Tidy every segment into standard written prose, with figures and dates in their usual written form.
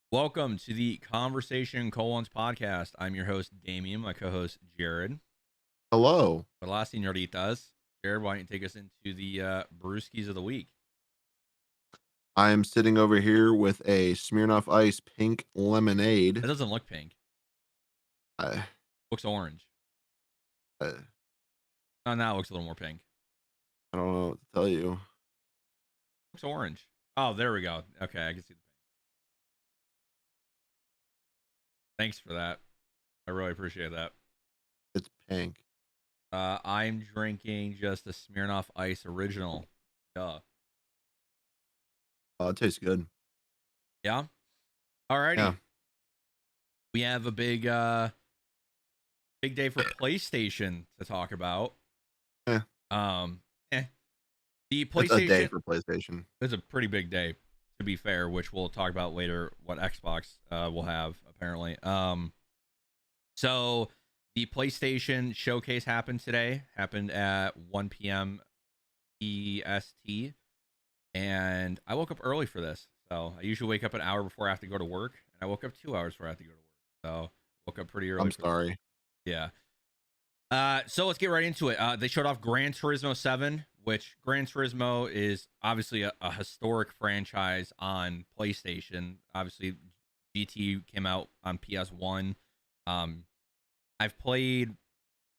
Welcome to the Conversation Colons podcast. I'm your host, Damien, my co-host, Jared. Hello. Hola, senoritas. Jared, why don't you take us into the brewskis of the week? I am sitting over here with a Smirnoff Ice pink It lemonade. doesn't look pink. Uh, Looks orange. uh, Oh, now it looks a little more pink. I don't know what to tell you. Looks orange. Oh, there we go. Okay, I can see the pink. Thanks for that. I really appreciate that. It's pink. I'm drinking just a Smirnoff Ice Original. Duh. It tastes good. Yeah? Alrighty. Yeah. We have a big day for PlayStation to talk about. Yeah. The It's PlayStation a day for PlayStation. is a pretty big day, to be fair, which we'll talk about later. What Xbox will have apparently. So the PlayStation Showcase happened today. Happened at 1 p.m. EST, and I woke up early for this. So I usually wake up an hour before I have to go to work, and I woke up 2 hours before I have to go to work. So woke up pretty early. I'm sorry. Yeah. So let's get right into it. They showed off Gran Turismo 7, which Gran Turismo is obviously a historic franchise on PlayStation. Obviously, GT came out on PS1. I've played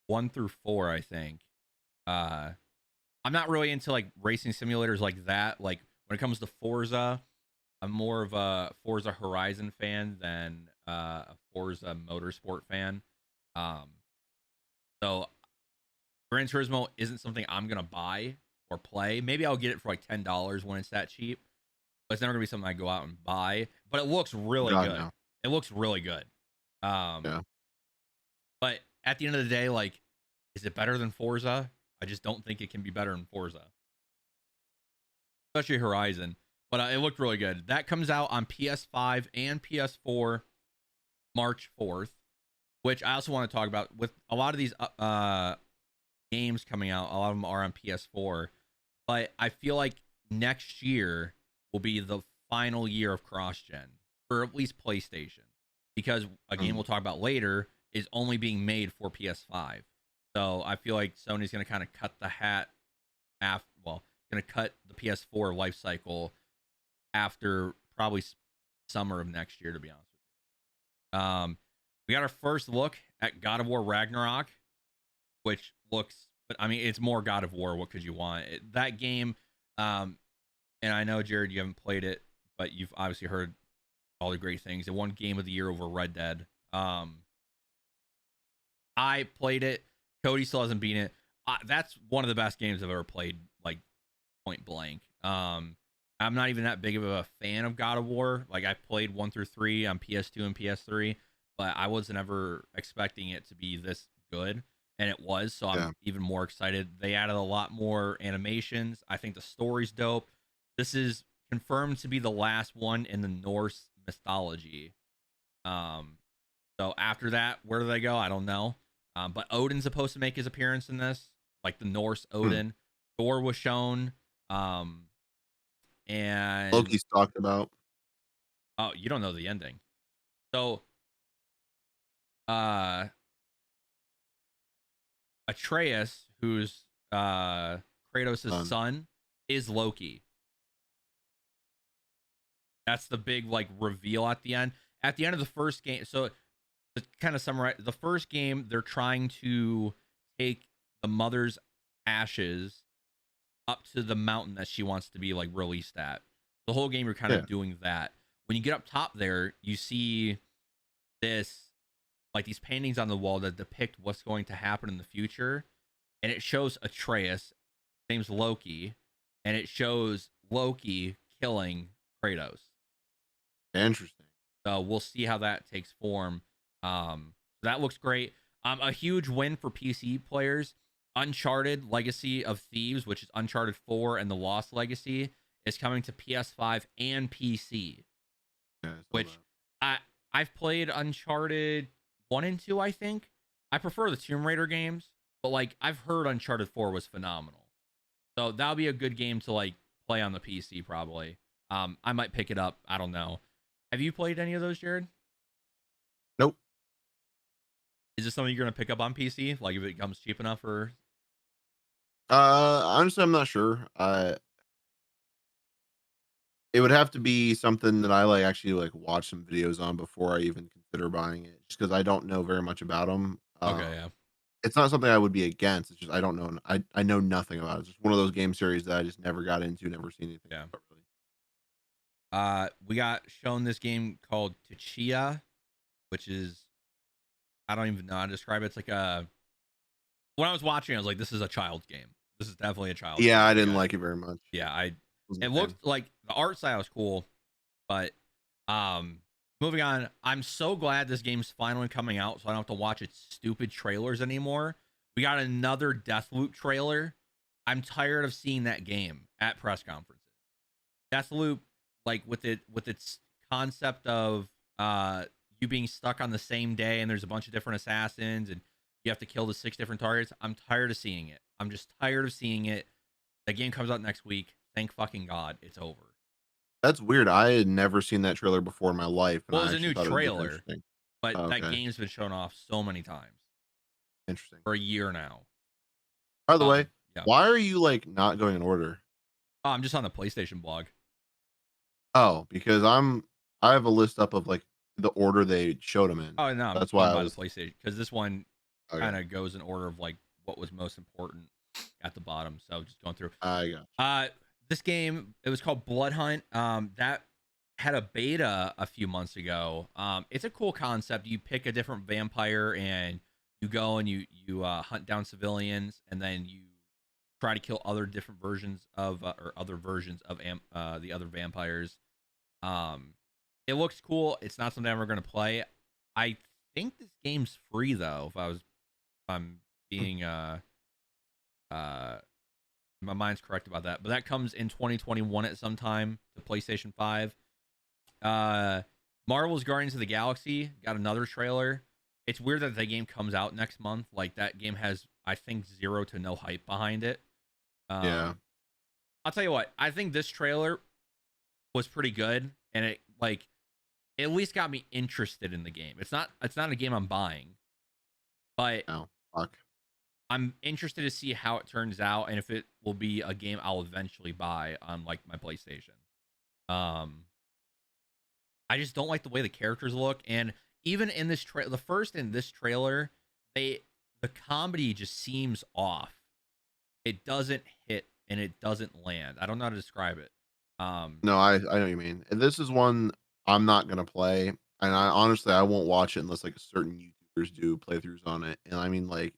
1 through 4, I think. I'm not really into like racing simulators like that. Like when it comes to Forza, I'm more of a Forza Horizon fan than a Forza Motorsport fan. So Gran Turismo isn't something I'm gonna buy or play. Maybe I'll get it for like $10 when it's that cheap. But it's never gonna be something I go out and buy. But it looks really God, good. no. It looks really good. Yeah. But at the end of the day, like, is it better than Forza? I just don't think it can be better than Forza, especially Horizon. But it looked really good. That comes out on PS5 and PS4 March 4th, which I also want to talk about. With a lot of these games coming out, a lot of them are on PS4, but I feel like next year will be the final year of cross-gen for at least PlayStation, because a game we'll talk about later is only being made for PS5. So I feel like Sony's going to kind of cut the hat after, well, going to cut the PS4 life cycle after probably summer of next year, to be honest with you. We got our first look at God of War Ragnarok, which looks, but I mean, it's more God of War. What could you want? That game, and I know, Jared, you haven't played it, but you've obviously heard all the great things. It won Game of the Year over Red Dead. I played it. Cody still hasn't beaten it. That's one of the best games I've ever played, like point blank. I'm not even that big of a fan of God of War. Like I played 1 through 3 on PS2 and PS3, but I wasn't ever expecting it to be this good, and it was. So I'm even more excited. They added a lot more animations. I think the story's dope. This is confirmed to be the last one in the Norse mythology. So after that, where do they go? I don't know. But Odin's supposed to make his appearance in this, like the Norse Odin. Thor was shown. And Loki's talked about. Oh, you don't know the ending. So Atreus, who's Kratos' son, is Loki. That's the big like reveal at the end. At the end of the first game, so to kind of summarize, the first game, they're trying to take the mother's ashes up to the mountain that she wants to be like released at. The whole game, you're kind of doing that. When you get up top there, you see this, like these paintings on the wall that depict what's going to happen in the future. And it shows Atreus, his name's Loki, and it shows Loki killing Kratos. Interesting. So we'll see how that takes form. That looks great. A huge win for PC players. Uncharted Legacy of Thieves, which is Uncharted 4 and the Lost Legacy, is coming to PS5 and PC. Yeah, which I've played Uncharted 1 and 2, I think. I prefer the Tomb Raider games, but like I've heard Uncharted 4 was phenomenal. So that'll be a good game to like play on the PC probably. I might pick it up. I don't know. Have you played any of those, Jared? Nope. Is this something you're gonna pick up on PC? Like if it comes cheap enough, or Honestly, I'm not sure. It would have to be something that I like actually like watch some videos on before I even consider buying it, just because I don't know very much about them. okay, yeah, It's not something I would be against. It's just I don't know. I know nothing about it. It's just one of those game series that I just never got into, never seen anything yeah. about really. We got shown this game called Tachia, which is I don't even know how to describe it. It's like a when I was watching, I was like, this is a child's game. This is definitely a child's Yeah, game. I didn't Yeah, like it very much. yeah. Wasn't It a fan. looked like the art style was cool, but moving on. I'm so glad this game's finally coming out, so I don't have to watch its stupid trailers anymore. We got another Deathloop trailer. I'm tired of seeing that game at press conferences. Deathloop, like with its concept of you being stuck on the same day and there's a bunch of different assassins and you have to kill the 6 different targets. I'm tired of seeing it. I'm just tired of seeing it. The game comes out next week. Thank fucking God, it's over. That's weird. I had never seen that trailer before in my life, and Well, it I was a actually new thought it was super trailer, interesting. but Oh, that okay, game's been shown off so many times interesting. for a year now. By the way, Yeah. why are you like not going in order? Oh, I'm just on the PlayStation blog. Oh, because I have a list up of like the order they showed them in. Oh no, I'm That's going why I by the was PlayStation because this one okay. kind of goes in order of like what was most important at the bottom. So just going through. I got you. This game, it was called Blood Hunt. That had a beta a few months ago. It's a cool concept. You pick a different vampire and you go and you hunt down civilians, and then you try to kill other different versions of or other versions of the other vampires. It looks cool. It's not something I'm ever going to play. I think this game's free though. If I'm being my mind's correct about that, but that comes in 2021 at some time to PlayStation 5. Marvel's Guardians of the Galaxy got another trailer. It's weird that the game comes out next month. Like that game has, I think, zero to no hype behind it. Yeah. I'll tell you what. I think this trailer was pretty good, and it like at least got me interested in the game. It's not a game I'm buying, but No. Fuck. I'm interested to see how it turns out and if it will be a game I'll eventually buy on like my PlayStation. I just don't like the way the characters look, and even in this the first in this trailer, the comedy just seems off. It doesn't hit and it doesn't land. I don't know how to describe it. No, I know what you mean. And this is one I'm not gonna play, and I honestly I won't watch it unless like certain YouTubers do playthroughs on it. And I mean like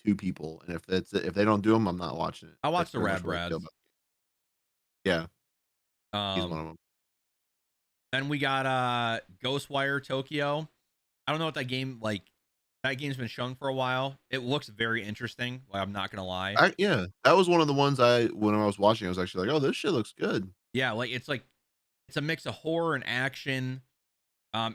2 people, and if they don't do them, I'm not watching it. I That's watched the pretty Rad much what I feel Brads. about it. Yeah, he's one Um, of them. then we got Ghostwire Tokyo. I don't know what that game like. That game's been shown for a while. It looks very interesting. Like I'm not gonna lie. Yeah, that was one of the ones when I was watching, I was actually like, "Oh, this shit looks good." Yeah, it's a mix of horror and action.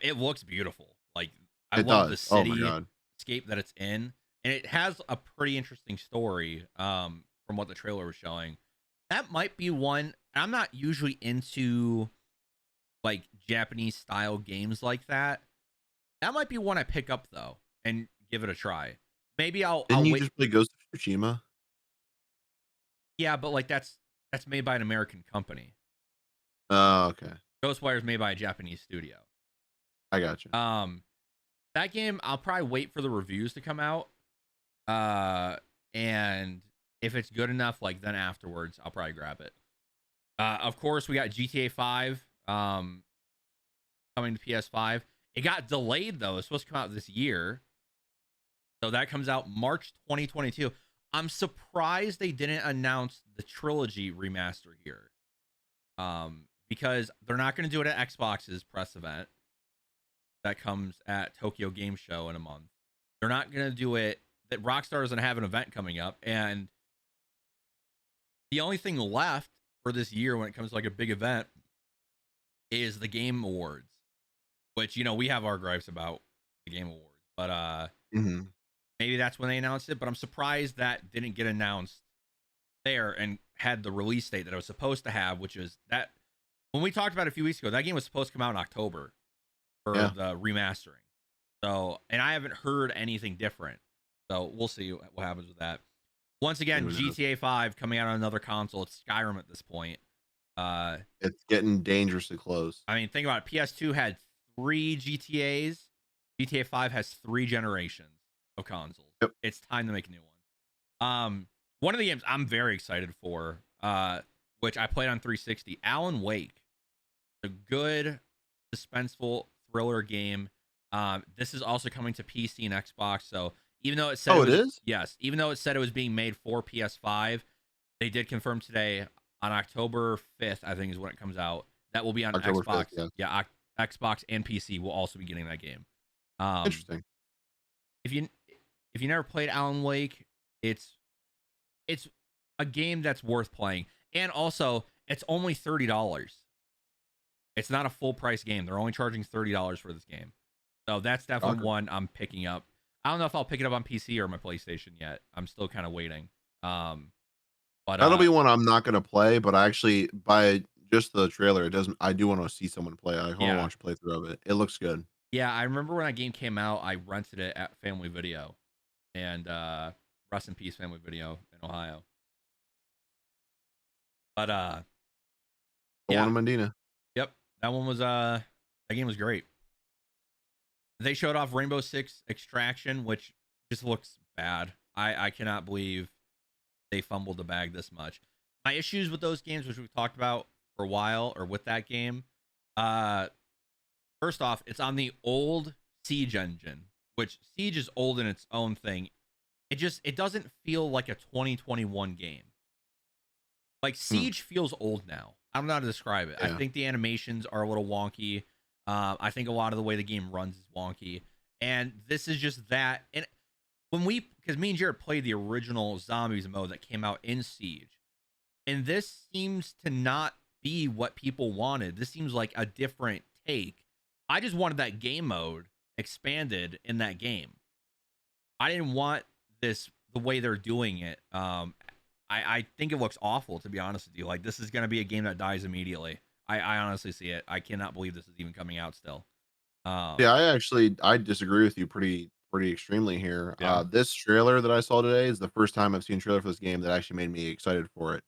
It looks beautiful. Like I It love the does. Oh my city god. scape that it's in, and it has a pretty interesting story. From what the trailer was showing, that might be one. I'm not usually into like Japanese style games like that. That might be one I pick up though and give it a try. Maybe I'll Didn't you wait. just play Ghost of Tsushima? Yeah, but like that's made by an American company. Oh, okay. Ghostwire is made by a Japanese studio. I got you. That game I'll probably wait for the reviews to come out. And if it's good enough, like then afterwards, I'll probably grab it. Of course, we got GTA 5 coming to PS5. It got delayed though. It's supposed to come out this year. So that comes out March 2022. I'm surprised they didn't announce the trilogy remaster here. Because they're not going to do it at Xbox's press event that comes at Tokyo Game Show in a month. They're not going to do it. That Rockstar doesn't have an event coming up, and the only thing left for this year when it comes to like a big event is the Game Awards, which we have our gripes about the Game Awards, but Mhm. maybe that's when they announced it. But I'm surprised that didn't get announced there and had the release date that I was supposed to have, which is that when we talked about it a few weeks ago, that game was supposed to come out in October for the remastering. So, and I haven't heard anything different. So we'll see what happens with that. Once again, GTA 5 coming out on another console. It's Skyrim at this point. It's getting dangerously close. I mean, think about it. PS2 had 3 GTAs. GTA 5 has 3 generations of consoles. Yep. It's time to make a new one. One of the games I'm very excited for, which I played on 360, Alan Wake. A good, suspenseful thriller game. This is also coming to PC and Xbox. So even though it said it is? Yes, even though it said it was being made for PS5, they did confirm today on October 5th, I think is when it comes out. That will be on October Xbox. 5th, yeah, Xbox and PC will also be getting that game. Interesting. If you never played Alan Wake, it's a game that's worth playing, and also it's only $30. It's not a full price game. They're only charging $30 for this game, so that's definitely one I'm picking up. I don't know if I'll pick it up on PC or my PlayStation yet. I'm still kind of waiting. But that'll be one I'm not gonna play, but I actually by just the trailer, it doesn't. I do want to see someone play. I want to watch a playthrough of it. It looks good. Yeah, I remember when that game came out, I rented it at Family Video, and rest in peace, Family Video in Ohio. But The one in Medina. Yep, that one was that game was great. They showed off Rainbow Six Extraction, which just looks bad. I cannot believe they fumbled the bag this much. My issues with those games, which we've talked about for a while, or with that game, first off, it's on the old Siege engine, which Siege is old in its own thing. It doesn't feel like a 2021 game. Like Siege feels old now. I don't know how to describe it. Yeah. I think the animations are a little wonky. I think a lot of the way the game runs is wonky, and this is just that. And because me and Jared played the original Zombies mode that came out in Siege, and this seems to not be what people wanted. This seems like a different take. I just wanted that game mode expanded in that game. I didn't want this the way they're doing it. I think it looks awful, to be honest with you. Like, this is going to be a game that dies immediately. I honestly see it. I cannot believe this is even coming out still. Yeah, I disagree with you pretty extremely here. Yeah. This trailer that I saw today is the first time I've seen a trailer for this game that actually made me excited for it.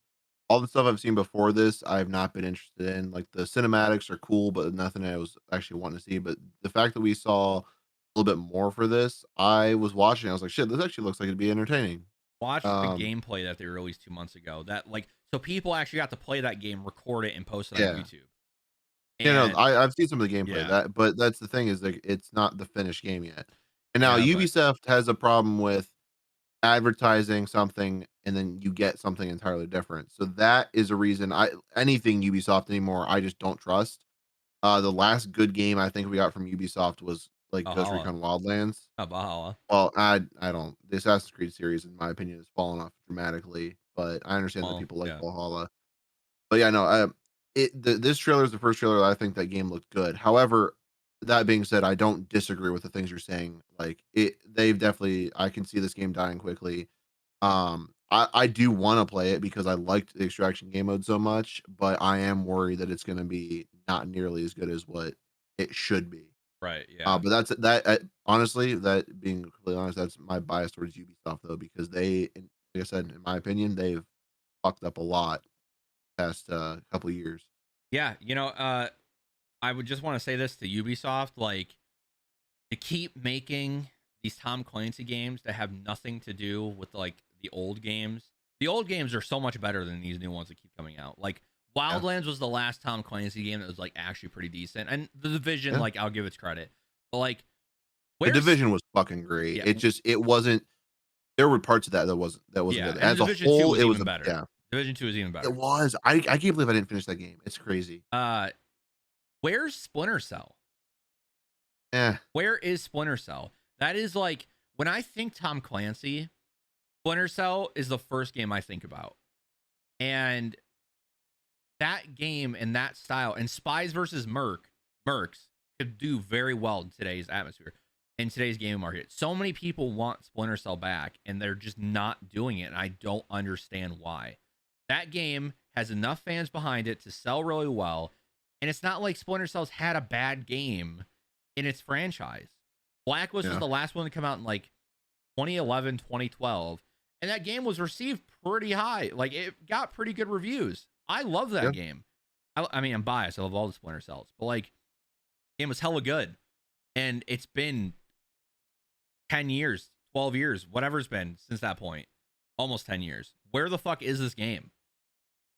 All the stuff I've seen before this, I have not been interested in. Like, the cinematics are cool, but nothing I was actually wanting to see. But the fact that we saw a little bit more for this, I was watching. I was like, shit, this actually looks like it'd be entertaining. Watch the gameplay that they released 2 months ago. So people actually got to play that game, record it, and post it on YouTube. And, I've seen some of the gameplay. But that's the thing is, like, it's not the finished game yet. And now Ubisoft has a problem with advertising something and then you get something entirely different. So that is a reason anything Ubisoft anymore, I just don't trust. The last good game I think we got from Ubisoft was like Ghost Recon Wildlands. Valhalla. Well, I don't. The Assassin's Creed series, in my opinion, has fallen off dramatically. But I understand that people like Valhalla. But yeah, no. This trailer is the first trailer that I think that game looked good. However, that being said, I don't disagree with the things you're saying. Like, they've definitely. I can see this game dying quickly. I do want to play it because I liked the extraction game mode so much, but I am worried that it's going to be not nearly as good as what it should be. Right. Yeah. But that's that. Honestly, that being completely honest, that's my bias towards Ubisoft though, because like I said, in my opinion, they've fucked up a lot past couple years. Yeah. I would just want to say this to Ubisoft, like, to keep making these Tom Clancy games that have nothing to do with like the old games. The old games are so much better than these new ones that keep coming out. Like, Wildlands was the last Tom Clancy game that was like actually pretty decent, and The Division, like, I'll give its credit, but like, The Division was fucking great. It wasn't. There were parts of that wasn't good. As a whole, it was better. Yeah, Division 2 is even better. It was. I can't believe I didn't finish that game. It's crazy. Where's Splinter Cell? Yeah. Where is Splinter Cell? That is like, when I think Tom Clancy, Splinter Cell is the first game I think about. And that game and that style, and Spies versus Mercs could do very well in today's atmosphere, in today's gaming market. So many people want Splinter Cell back, and they're just not doing it, and I don't understand why. That game has enough fans behind it to sell really well. And it's not like Splinter Cell's had a bad game in its franchise. Blacklist was Yeah. the last one to come out in like 2011, 2012. And that game was received pretty high. Like, it got pretty good reviews. I love that Yeah. game. I mean, I'm biased. I love all the Splinter Cells. But, like, the game was hella good. And it's been 10 years, 12 years, whatever's been since that point. Almost 10 years. Where the fuck is this game?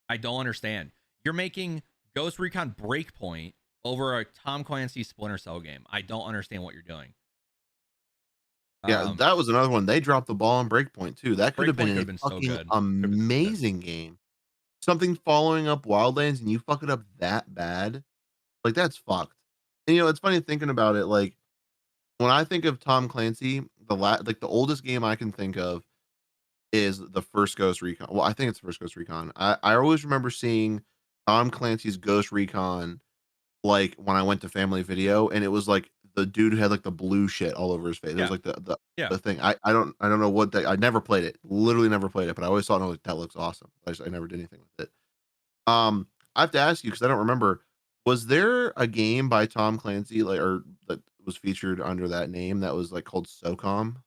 I don't understand. You're making Ghost Recon Breakpoint over a Tom Clancy Splinter Cell game. I don't understand what you're doing. Yeah, that was another one. They dropped the ball on Breakpoint too. That could have been Breakpoint a could have been so fucking good. amazing game. Something following up Wildlands and you fuck it up that bad, like that's fucked. And you know, it's funny thinking about it. Like when I think of Tom Clancy, like the oldest game I can think of is the first Ghost Recon. Well, I think it's the first Ghost Recon. I always remember seeing Tom Clancy's Ghost Recon like when I went to Family Video, and it was like the dude who had like the blue shit all over his face. It was Yeah. like Yeah. the thing. I don't know what that. I never played it. Literally never played it, but I always thought, oh, like, that looks awesome. I never did anything with it. I have to ask you because I don't remember. Was there a game by Tom Clancy like or that was featured under that name that was like called Socom?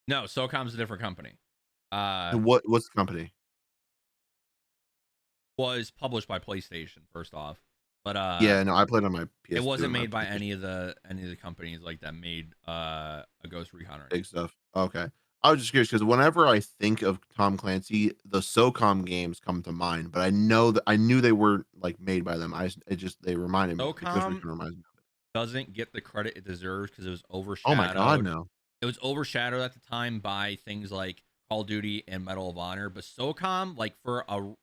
No, Socom's a different company. And what's the company? Was published by PlayStation first off, but Yeah, no, I played on my PS2. it wasn't and my made by PlayStation. any of the companies like that made a Ghost Recon. Big stuff. Okay. I was just curious because whenever I think of Tom Clancy, the SOCOM games come to mind, but I knew they were like made by them. They reminded me. Ghost Socom Recon reminds me of it. doesn't get the credit it deserves because it was Oh my god, overshadowed. no. It was overshadowed at the time by things like Call of Duty and Medal of Honor. But SOCOM, like for a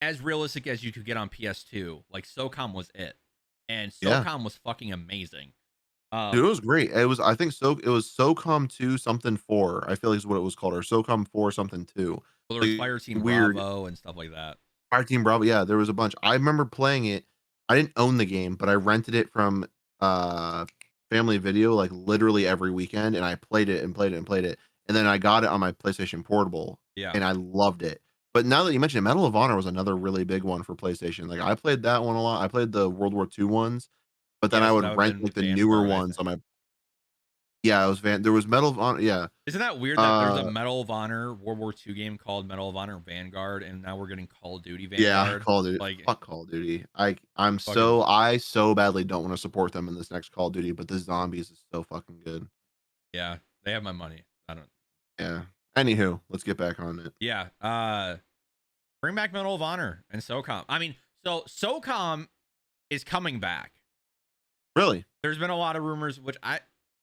as realistic as you could get on PS2, like SOCOM was it, and Yeah. SOCOM was fucking amazing. Dude, it was great. It was I think it was SOCOM 2 something 4. I feel like is what it was called, or SOCOM 4 something 2. Well, there was Like, Fire Team weird. Bravo and stuff like that. Fire Team Bravo, yeah, there was a bunch. I remember playing it. I didn't own the game, but I rented it from Family Video like literally every weekend, and I played it and played it and played it. And then I got it on my PlayStation Portable, Yeah. and I loved it. But now that you mentioned it, Medal of Honor was another really big one for PlayStation. Like I played that one a lot. I played the World War II ones, but then Yeah, I so would that would've rent been like the newer Vanguard, I ones on think. my. Yeah, it was there was Medal of Honor. Yeah, Isn't that weird that there's a Medal of Honor World War II game called Medal of Honor Vanguard, and now we're getting Call of Duty yeah, Vanguard? Call of Duty. Like, Fuck Call of Duty. fucking I so badly don't want to support them in this next Call of Duty, but the zombies is so fucking good. yeah, they have my money. I don't. Yeah. Anywho, let's get back on it. Yeah. Bring back Medal of Honor and SOCOM. I mean, so SOCOM is coming back. Really? There's been a lot of rumors, which I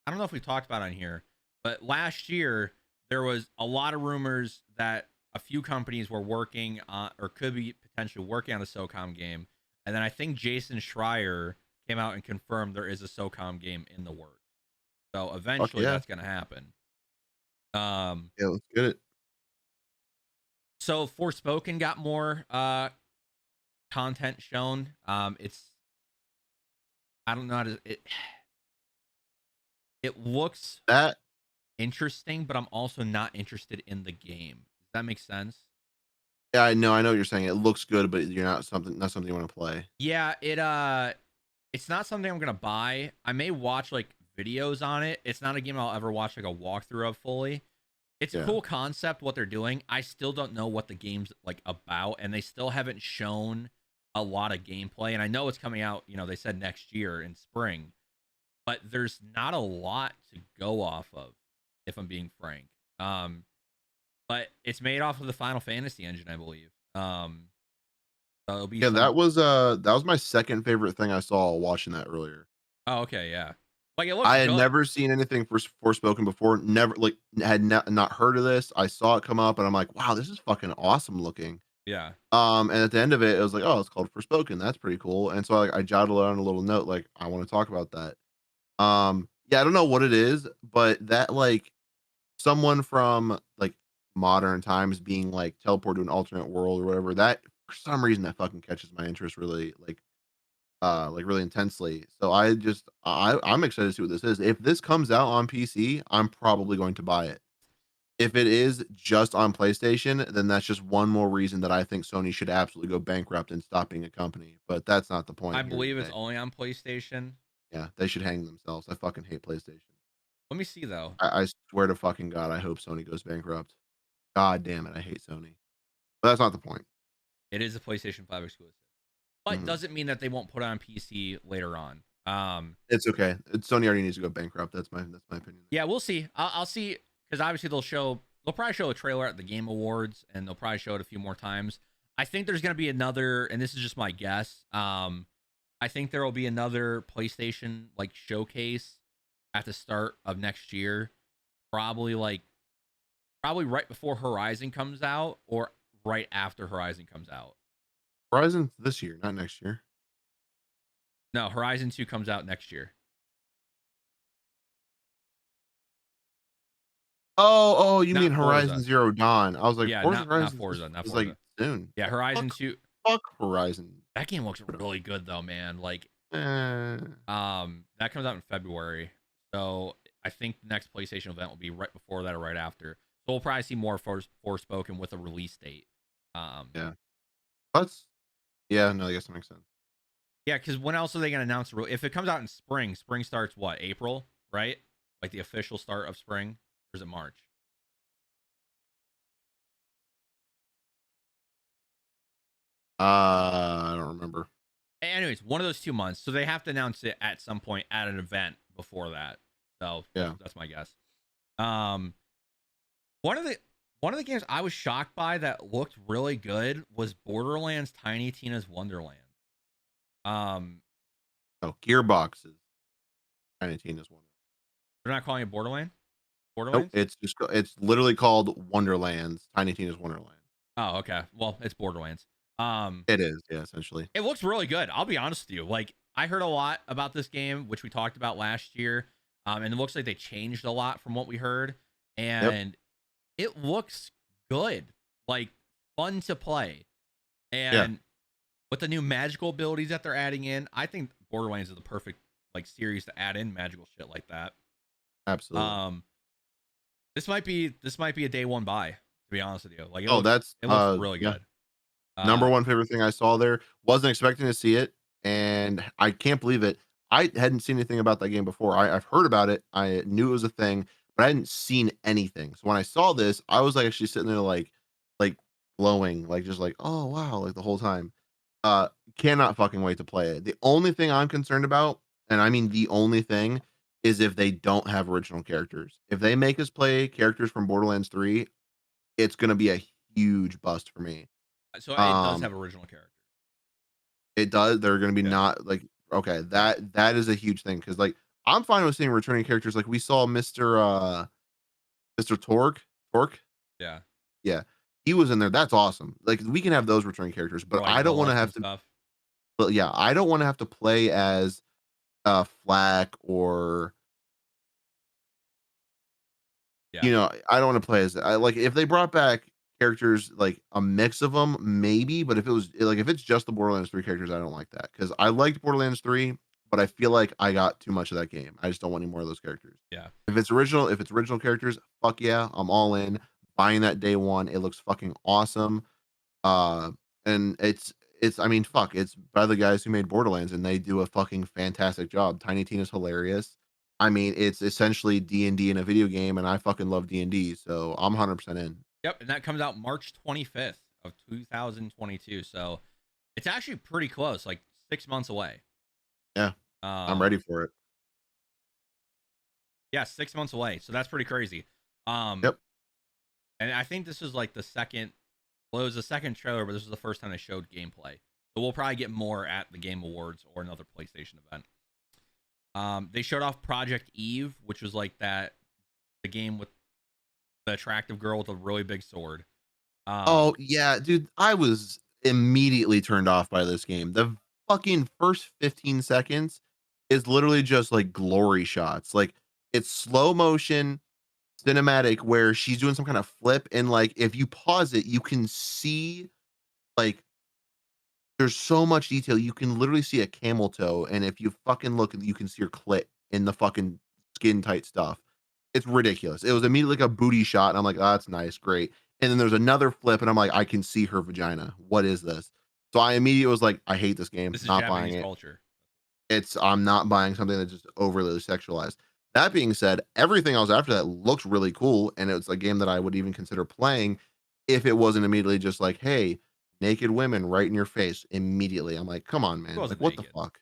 don't know if we talked about on here, but last year there was a lot of rumors that a few companies were working on or could be potentially working on a SOCOM game, and then I think Jason Schreier came out and confirmed there is a SOCOM game in the works. So eventually yeah. that's going to happen. Yeah, let's get it. So Forspoken got more content shown. It's I don't know how to it looks That interesting, but I'm also not interested in the game. Does that make sense? yeah, I know what you're saying. It looks good, but you're not something you want to play. Yeah, it's not something I'm gonna buy. I may watch like videos on it. It's not a game I'll ever watch like a walkthrough of fully. It's a cool concept what they're doing. I still don't know what the game's like about, and they still haven't shown a lot of gameplay. And I know it's coming out, they said next year in spring, but there's not a lot to go off of, if I'm being frank. But it's made off of the Final Fantasy engine, I believe. So it'll be that was my second favorite thing I saw watching that earlier. Oh, okay, yeah. Like it looks I had good. never seen anything for Forspoken before. Never like had not heard of this. I saw it come up and I'm like, wow, this is fucking awesome looking. Yeah. And at the end of it, it was like, oh, it's called Forspoken. That's pretty cool. And so I jotted on a little note, like, I want to talk about that. Yeah, I don't know what it is, but that like someone from like modern times being like teleported to an alternate world or whatever, that for some reason that fucking catches my interest really like really intensely. So I'm excited to see what this is. If this comes out on PC, I'm probably going to buy it. if it is just on PlayStation, then that's just one more reason that I think Sony should absolutely go bankrupt and stop being a company. But that's not the I point here believe it's today. only on PlayStation. Yeah, they should hang themselves. I fucking hate PlayStation. Let me see though. I swear to fucking God, I hope Sony goes bankrupt. God damn it, I hate Sony. But that's not the point. It is a PlayStation 5 exclusive, but Mhm. doesn't mean that they won't put it on PC later on. It's okay. Sony already needs to go bankrupt. That's my opinion. Yeah, we'll see. I'll see because obviously they'll probably show a trailer at the Game Awards and they'll probably show it a few more times. I think there's gonna be another, and this is just my guess. I think there will be another PlayStation like showcase at the start of next year, probably right before Horizon comes out or right after Horizon comes out. Horizon this year, not next year. No, Horizon 2 comes out next year. Oh, you mean Not Horizon Forza. Zero Dawn? I was like, Yeah, Forza not Horizon Forza, not is like Forza. soon. Yeah, Horizon 2. Fuck Horizon. That game looks really good though, man. Eh. That comes out in February. So I think the next PlayStation event will be right before that or right after. So we'll probably see more Forspoken with a release date. Yeah. That's yeah. No, I guess that makes sense. Yeah, because when else are they gonna announce if it comes out in spring? Spring starts what? April, right? Like the official start of spring, or is it March? I don't remember. Anyways, one of those 2 months. So they have to announce it at some point at an event before that. So Yeah. that's my guess. Um, one of the games I was shocked by that looked really good was Borderlands Tiny Tina's Wonderland. Um, Oh, Gearboxes. Tiny Tina's one. they're not calling it Borderland. Nope. Borderlands. It's literally called Wonderlands. Tiny Tina's Wonderland. Oh, okay. Well, it's Borderlands. It is, yeah, essentially. It looks really good. I'll be honest with you. Like I heard a lot about this game, which we talked about last year, and it looks like they changed a lot from what we heard, Yep. and it looks good, like fun to play, Yeah. and with the new magical abilities that they're adding in, I think Borderlands is the perfect like series to add in magical shit like that. Absolutely. Um, this might be a day one buy. To be honest with you, like Oh, that's it looks really yeah. good. Number Uh, one favorite thing I saw there. Wasn't expecting to see it, and I can't believe it. I hadn't seen anything about that game before. I've heard about it. I knew it was a thing, but I hadn't seen anything. So when I saw this, I was like actually sitting there like glowing, like just like, oh wow, like the whole time. Uh cannot fucking wait to play it. The only thing I'm concerned about, and I mean the only thing, is if they don't have original characters. If they make us play characters from Borderlands 3, it's gonna be a huge bust for me. so it does Um have original characters. It does. They're gonna be Yeah, not like okay, that is a huge thing because like I'm fine with seeing returning characters. Like we saw Mr. Torque. yeah, Yeah, he was in there. That's awesome. Like we can have those returning characters, or but like I don't want to Lilith have and to. stuff. But yeah, I don't want to have to play as Flack or Yeah. I don't want to play as I like if they brought back characters like a mix of them, maybe. But if it was like if it's just the Borderlands 3 characters, I don't like that because I liked Borderlands 3, but I feel like I got too much of that game. I just don't want any more of those characters. Yeah. If it's original characters, fuck yeah, I'm all in. Buying that day one, it looks fucking awesome. Uh, and it's I mean, fuck, it's by the guys who made Borderlands, and they do a fucking fantastic job. Tiny Tina's hilarious. I mean, it's essentially D&D in a video game, and I fucking love D&D, so I'm 100% in. Yep, and that comes out March 25th of 2022. So it's actually pretty close, like 6 months away. Yeah, I'm Um, ready for it. yeah, 6 months away. So that's pretty crazy. Um, Yep. and I think this is like the second. Well, it was the second trailer, but this is the first time they showed gameplay. So we'll probably get more at the Game Awards or another PlayStation event. They showed off Project Eve, which was like the game with the attractive girl with a really big sword. Oh, yeah, dude, I was immediately turned off by this game. The fucking first 15 seconds is literally just like glory shots. Like it's slow motion cinematic where she's doing some kind of flip and like if you pause it, you can see like there's so much detail. You can literally see a camel toe, and if you fucking look, you can see her clit in the fucking skin tight stuff. It's ridiculous. It was immediately like a booty shot, and I'm like, "Oh, that's nice, great." And then there's another flip, and I'm like, "I can see her vagina. What is this?" So I immediately was like, "I hate this game. This is Not buying Japanese it." culture. I'm not buying something that's just overly sexualized. That being said, everything else after that looked really cool, and it was a game that I would even consider playing if it wasn't immediately just like, "Hey, naked women right in your face immediately." I'm like, "Come on, It man. Like, wasn't what the naked. fuck?"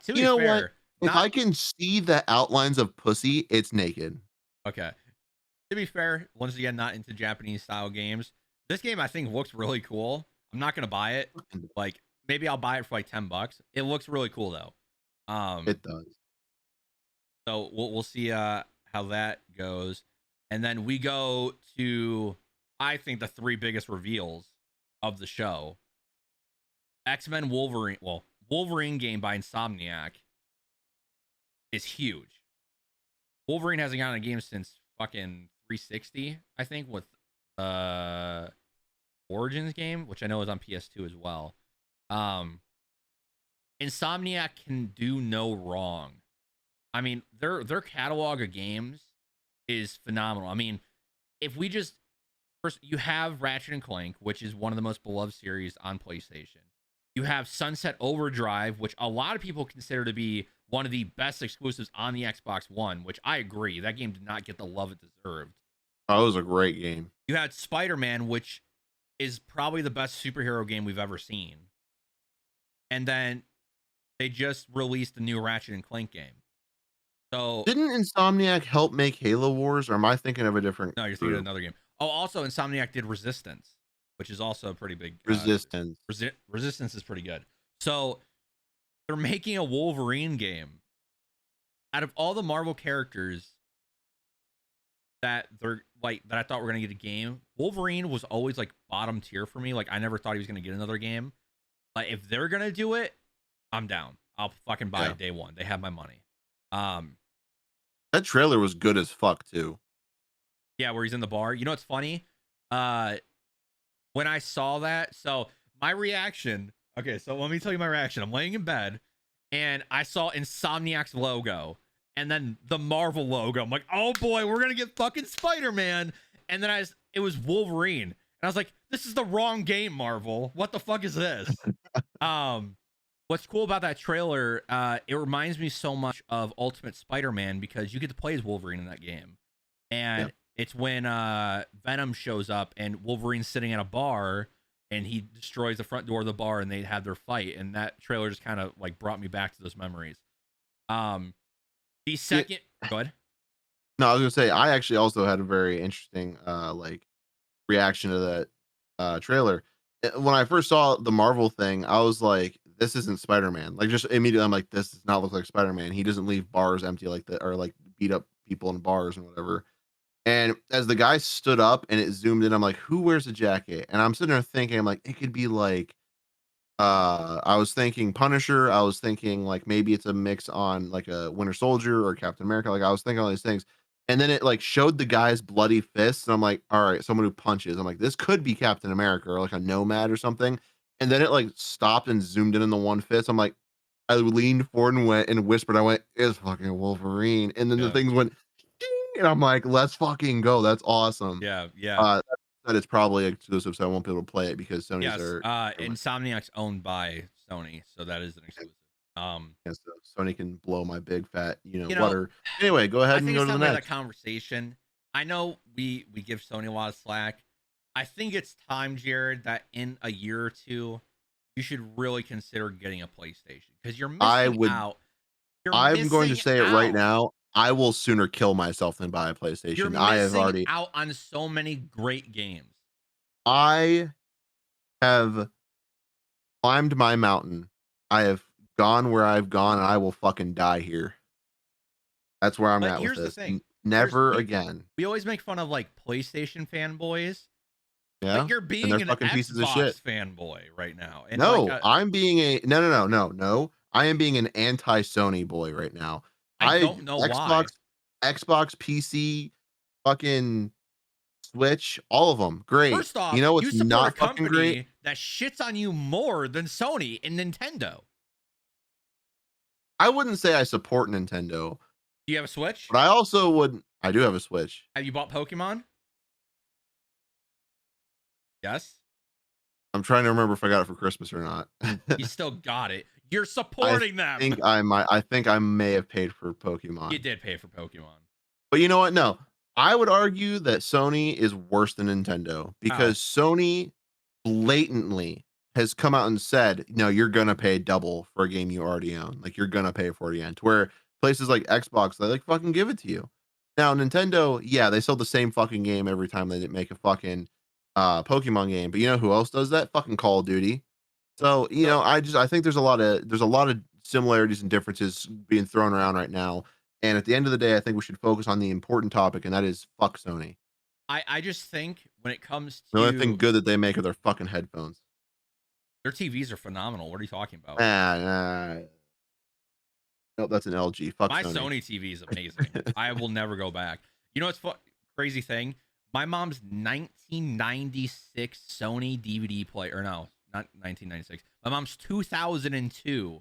To You be know what? fair, If not I can see the outlines of pussy, it's naked. okay. To be fair, once again, not into Japanese style games. This game I think looks really cool. I'm not gonna buy it. Like maybe I'll buy it for like $10. It looks really cool though. It does. So we'll see how that goes, and then we go to I think the three biggest reveals of the show: X-Men Wolverine. Well, Wolverine game by Insomniac is huge. Wolverine hasn't gotten a game since fucking 360, I think, with uh Origins game, which I know is on PS2 as well. Um, Insomniac can do no wrong. I mean, their catalog of games is phenomenal. I mean, if we just first you have Ratchet and Clank, which is one of the most beloved series on PlayStation. You have Sunset Overdrive, which a lot of people consider to be one of the best exclusives on the Xbox One, which I agree. That game did not get the love it deserved. Oh, it was a great game. You had Spider-Man, which is probably the best superhero game we've ever seen. And then they just released the new Ratchet and Clank game. So Didn't Insomniac help make Halo Wars, or am I thinking of a different no, you're thinking of group? another game. Oh, also Insomniac did Resistance, which is also a pretty big. Resistance. Resistance is pretty good. So they're making a Wolverine game. Out of all the Marvel characters that they're like that I thought were gonna get a game, Wolverine was always like bottom tier for me. Like I never thought he was gonna get another game. Like if they're gonna do it, I'm down. I'll fucking buy it day one. They have my money. That trailer was good as fuck too. Yeah, where he's in the bar. You know what's funny? When I saw that, so my reaction. Okay, so let me tell you my reaction. I'm laying in bed, and I saw Insomniac's logo, and then the Marvel logo. I'm like, oh boy, we're gonna get fucking Spider-Man. And then it was Wolverine, and I was like, this is the wrong game, Marvel. What the fuck is this? What's cool about that trailer? It reminds me so much of Ultimate Spider-Man because you get to play as Wolverine in that game, and it's when Venom shows up and Wolverine's sitting at a bar and he destroys the front door of the bar and they have their fight, and that trailer just kind of like brought me back to those memories. The second, go ahead. No, I was gonna say I actually also had a very interesting like reaction to that trailer. When I first saw the Marvel thing, I was like, "This isn't Spider-Man." Like, just immediately, I'm like, "This does not look like Spider-Man. He doesn't leave bars empty like that, or like beat up people in bars and whatever." And as the guy stood up and it zoomed in, I'm like, "Who wears a jacket?" And I'm sitting there thinking, I'm like, it could be like, I was thinking Punisher. I was thinking like maybe it's a mix on like a Winter Soldier or Captain America. Like I was thinking all these things. And then it like showed the guy's bloody fists. And I'm like, all right, someone who punches. I'm like, this could be Captain America or like a nomad or something. And then it like stopped and zoomed in on the one fist. I'm like, I leaned forward and went and whispered, I went, it's fucking Wolverine. And then the things went, "Ding," and I'm like, let's fucking go. That's awesome. Yeah. That is probably exclusive, so I won't be able to play it because Sony's Yes. are Insomniac's owned by Sony, so that is an exclusive. yeah, so Sony can blow my big fat, You know, water. Anyway, go I ahead and think go it's to the time we had that next. conversation. I know we give Sony a lot of slack. I think it's time, Jared, that in a year or two, you should really consider getting a PlayStation because you're I missing would out. You're I'm going to missing say it right out. now. I will sooner kill myself than buy a You're PlayStation. missing out on so many great games. I have climbed my mountain. I have gone where I've gone and I will fucking die here. That's where I'm But at with here's the this. thing. Never again. We always make fun of like PlayStation fanboys, but Yeah. you're And being they're an fucking pieces of shit. Xbox fanboy right now. And like No, I'm being a no. I am being an anti-Sony boy right now. I I don't know why. Xbox, PC, fucking Switch, all of them. Great. First You off, know what's you support a not fucking great? company that shits on you more than Sony and Nintendo. I wouldn't say I support Nintendo, Do you have a Switch? but I also would I do have a Switch. Have you bought Pokemon? Yes. I'm trying to remember if I got it for Christmas or not. You still got it. You're I supporting them. think I may have paid for Pokemon. You did pay for Pokemon. But you know what? No. I would argue that Sony is worse than Nintendo because Sony blatantly has come out and said, no, you're gonna pay double for a game you already own. Like you're gonna pay for it again. To where places like Xbox, they like fucking give it to you. Now Nintendo, yeah, they sell the same fucking game every time they make a fucking Pokemon game. But you know who else does that? Fucking Call of Duty. So you know, I think there's a lot of similarities and differences being thrown around right now. And at the end of the day, I think we should focus on the important topic, and that is fuck Sony. I just think when it comes to The only thing good that they make are their fucking headphones. Their TVs are phenomenal. What are you talking about? Nope, that's an LG. Fuck My Sony. Sony TV is amazing. I will never go back. You know what's crazy thing? My mom's 1996 Sony DVD player, or no, not 1996. My mom's 2002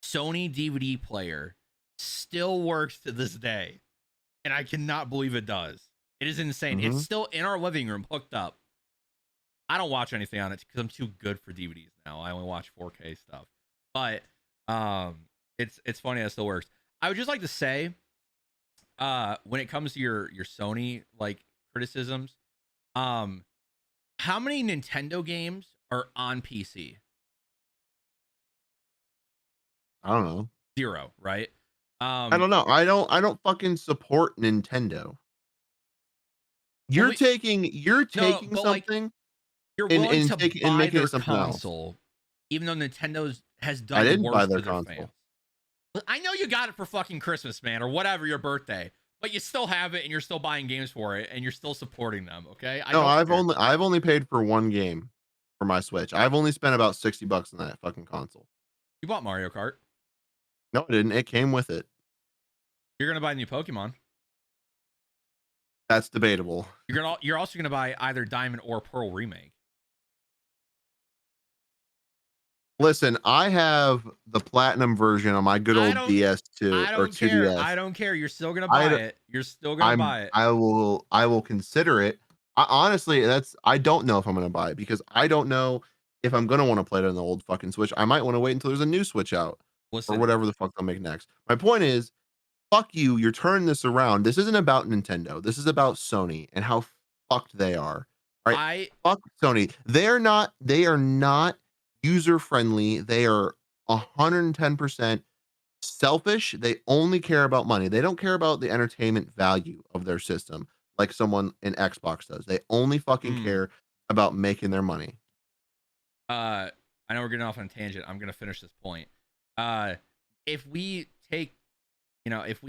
Sony DVD player still works to this day, and I cannot believe it does. It is insane. It's still in our living room, hooked up. I don't watch anything on it because I'm too good for DVDs now. I only watch 4K stuff. But it's funny that it still works. I would just like to say, when it comes to your Sony like criticisms, how many Nintendo games are on PC? I don't know. 0, right? I don't know. I don't fucking support Nintendo. You're taking something. Like, you're willing to buy making their it something console, else. even though Nintendo's has done I didn't worse buy their to their console. fans. I know you got it for fucking Christmas, man, or whatever, your birthday, but you still have it and you're still buying games for it and you're still supporting them. Okay? I've only paid for one game for my Switch. I've only spent about $60 on that fucking console. You bought Mario Kart. No, I didn't. It came with it. You're gonna buy new Pokemon. That's debatable. You're also gonna buy either Diamond or Pearl remake. Listen, I have the platinum version on my good old DS2 or 2DS. I don't care. You're still gonna buy it. You're still gonna buy it. I will consider it. Honestly, I don't know if I'm gonna buy it because I don't know if I'm gonna want to play it on the old fucking Switch. I might want to wait until there's a new Switch out or whatever the fuck they'll make next. My point is, fuck you. You're turning this around. This isn't about Nintendo. This is about Sony and how fucked they are. All right, fuck Sony. They are not user friendly. They are 110% selfish. They only care about money. They don't care about the entertainment value of their system like someone in Xbox does. They only fucking care about making their money. I know we're getting off on a tangent. I'm gonna finish this point. If we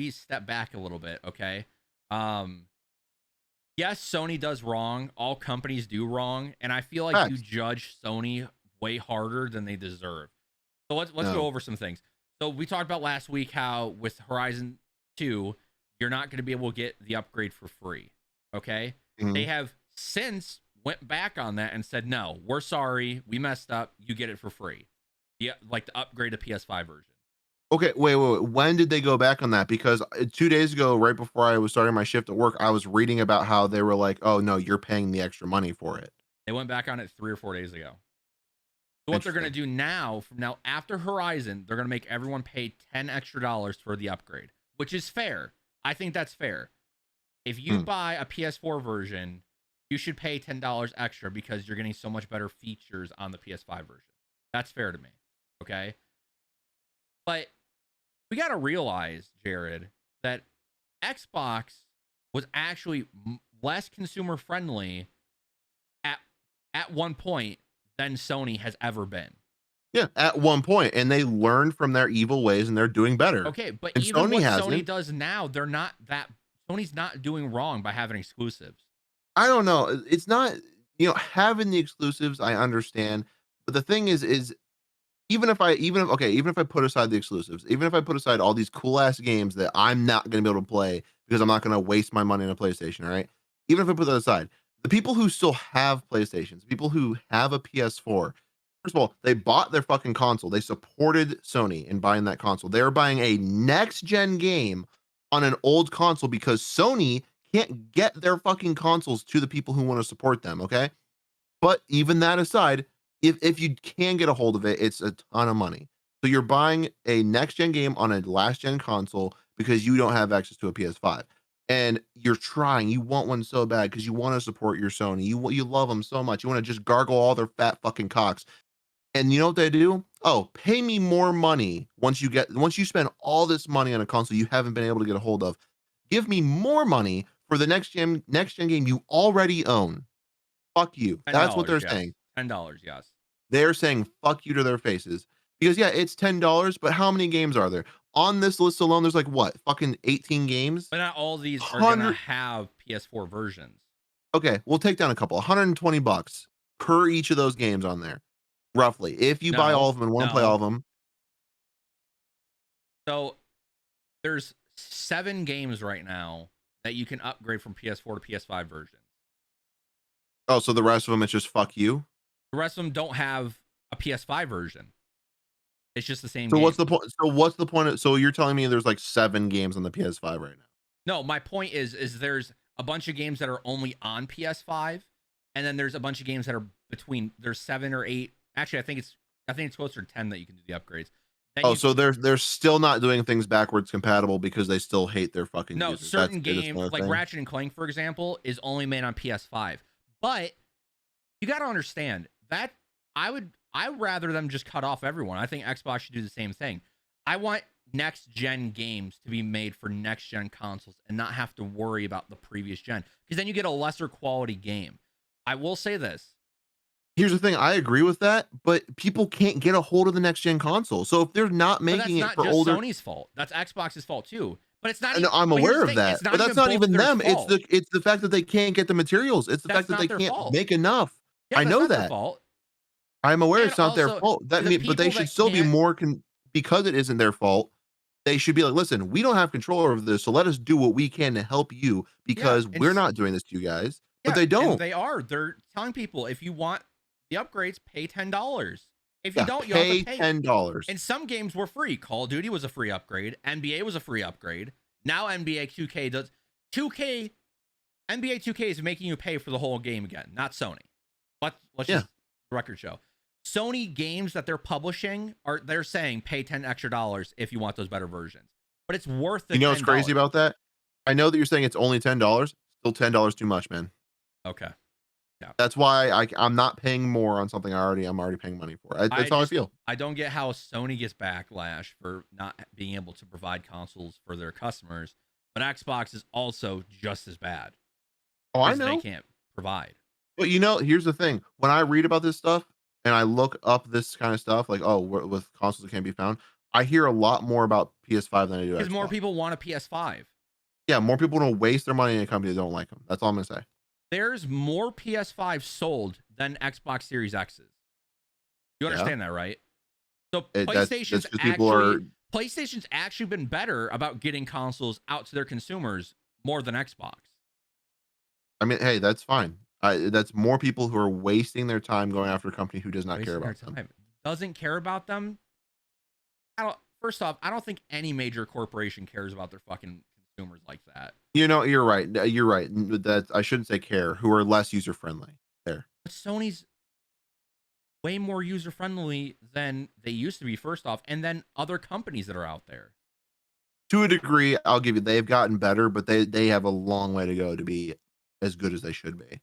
step back a little bit, okay? Yes, Sony does wrong. All companies do wrong, and I feel like you judge Sony way harder than they deserve. So let's go over some things. So we talked about last week how with Horizon 2, you're not going to be able to get the upgrade for free. Okay? They have since went back on that and said, no, we're sorry. We messed up. You get it for free. Yeah, like the upgrade to PS5 version. Okay, wait. When did they go back on that? Because 2 days ago, right before I was starting my shift at work, I was reading about how they were like, oh, no, you're paying the extra money for it. They went back on it 3 or 4 days ago. So what they're going to do now, after Horizon, they're going to make everyone pay $10 extra for the upgrade, which is fair. I think that's fair. If you buy a PS4 version, you should pay $10 extra because you're getting so much better features on the PS5 version. That's fair to me. Okay? But we got to realize, Jared, that Xbox was actually less consumer friendly at one point than Sony has ever been. Yeah, at one point, and they learned from their evil ways and they're doing better. Okay, but and even what Sony does now, they're not that Sony's not doing wrong by having exclusives. I don't know. It's not, having the exclusives, I understand, but the thing is even if I put aside the exclusives, even if I put aside all these cool ass games that I'm not going to be able to play because I'm not going to waste my money on a PlayStation, all right? Even if I put that aside, the people who still have PlayStations, people who have a PS4, first of all, they bought their fucking console. They supported Sony in buying that console. They were buying a next gen game on an old console because Sony can't get their fucking consoles to the people who want to support them, okay? But even that aside, if you can get a hold of it, it's a ton of money. So you're buying a next gen game on a last gen console because you don't have access to a PS5. And you're trying, you want one so bad because you want to support your Sony. You love them so much. You want to just gargle all their fat fucking cocks. And you know what they do? Oh, pay me more money once you spend all this money on a console you haven't been able to get a hold of. Give me more money for the next gen game you already own. Fuck you. That's what they're yes. saying. $10, yes. They're saying fuck you to their faces. Because yeah, it's $10, but how many games are there? On this list alone, there's like what? Fucking 18 games? But not all these are 100 gonna have PS4 versions. Okay, we'll take down a couple. $120 per each of those games on there. Roughly. If you buy all of them and want to play all of them. So there's 7 games right now that you can upgrade from PS4 to PS5 versions. Oh, so the rest of them it's just fuck you? The rest of them don't have a PS5 version. It's just the same So game. what's the point? So what's the point of, so you're telling me there's like 7 games on the PS5 right now? No, my point is there's a bunch of games that are only on PS5, and then there's a bunch of games that are between, there's 7 or 8. Actually, I think it's closer to 10 that you can do the upgrades. Then so they're still not doing things backwards compatible because they still hate their fucking users. Certain games like Ratchet and Clank, for example, is only made on PS5. But you got to understand that I'd rather them just cut off everyone. I think Xbox should do the same thing. I want next gen games to be made for next gen consoles and not have to worry about the previous gen, because then you get a lesser quality game. I will say this. Here's the thing, I agree with that, but people can't get a hold of the next gen console. So if they're not making it for older, that's not just Sony's fault. That's Xbox's fault too. But it's not. No, I'm aware of that. But that's not even them. It's the fact that they can't get the materials. It's the fact that they can't make enough. I know that. I'm aware it's not their fault. But they should still be more because it isn't their fault. They should be like, listen, we don't have control over this, so let us do what we can to help you because we're not doing this to you guys. But they don't. They are. They're telling people, if you want the upgrades, pay $10. If you don't, you have to pay $10. And some games were free. Call of Duty was a free upgrade. NBA was a free upgrade. Now NBA 2K does. NBA 2K is making you pay for the whole game again, not Sony. Let's just record show. Sony games that they're publishing they're saying pay $10 extra if you want those better versions. But it's worth the $10. You know what's crazy about that? I know that you're saying it's only $10. Still $10 too much, man. Okay. Yeah. That's why I'm not paying more on something I'm already paying money for. That's how I feel. I don't get how Sony gets backlash for not being able to provide consoles for their customers, but Xbox is also just as bad. Oh, I know. They can't provide. But here's the thing. When I read about this stuff and I look up this kind of stuff, like, with consoles that can't be found, I hear a lot more about PS5 than I do Xbox. Because more people want a PS5. Yeah, more people don't waste their money in a company that don't like them. That's all I'm going to say. There's more PS5 sold than Xbox Series X's. You understand that, right? So PlayStation's actually been better about getting consoles out to their consumers more than Xbox. I mean, hey, that's fine. That's more people who are wasting their time going after a company who does not care about them. Doesn't care about them. First off, I don't think any major corporation cares about their fucking consumers like that. You're right. You're right. That I shouldn't say care. Who are less user friendly. There. But Sony's way more user friendly than they used to be. First off, and then other companies that are out there. To a degree, I'll give you. They've gotten better, but they have a long way to go to be as good as they should be.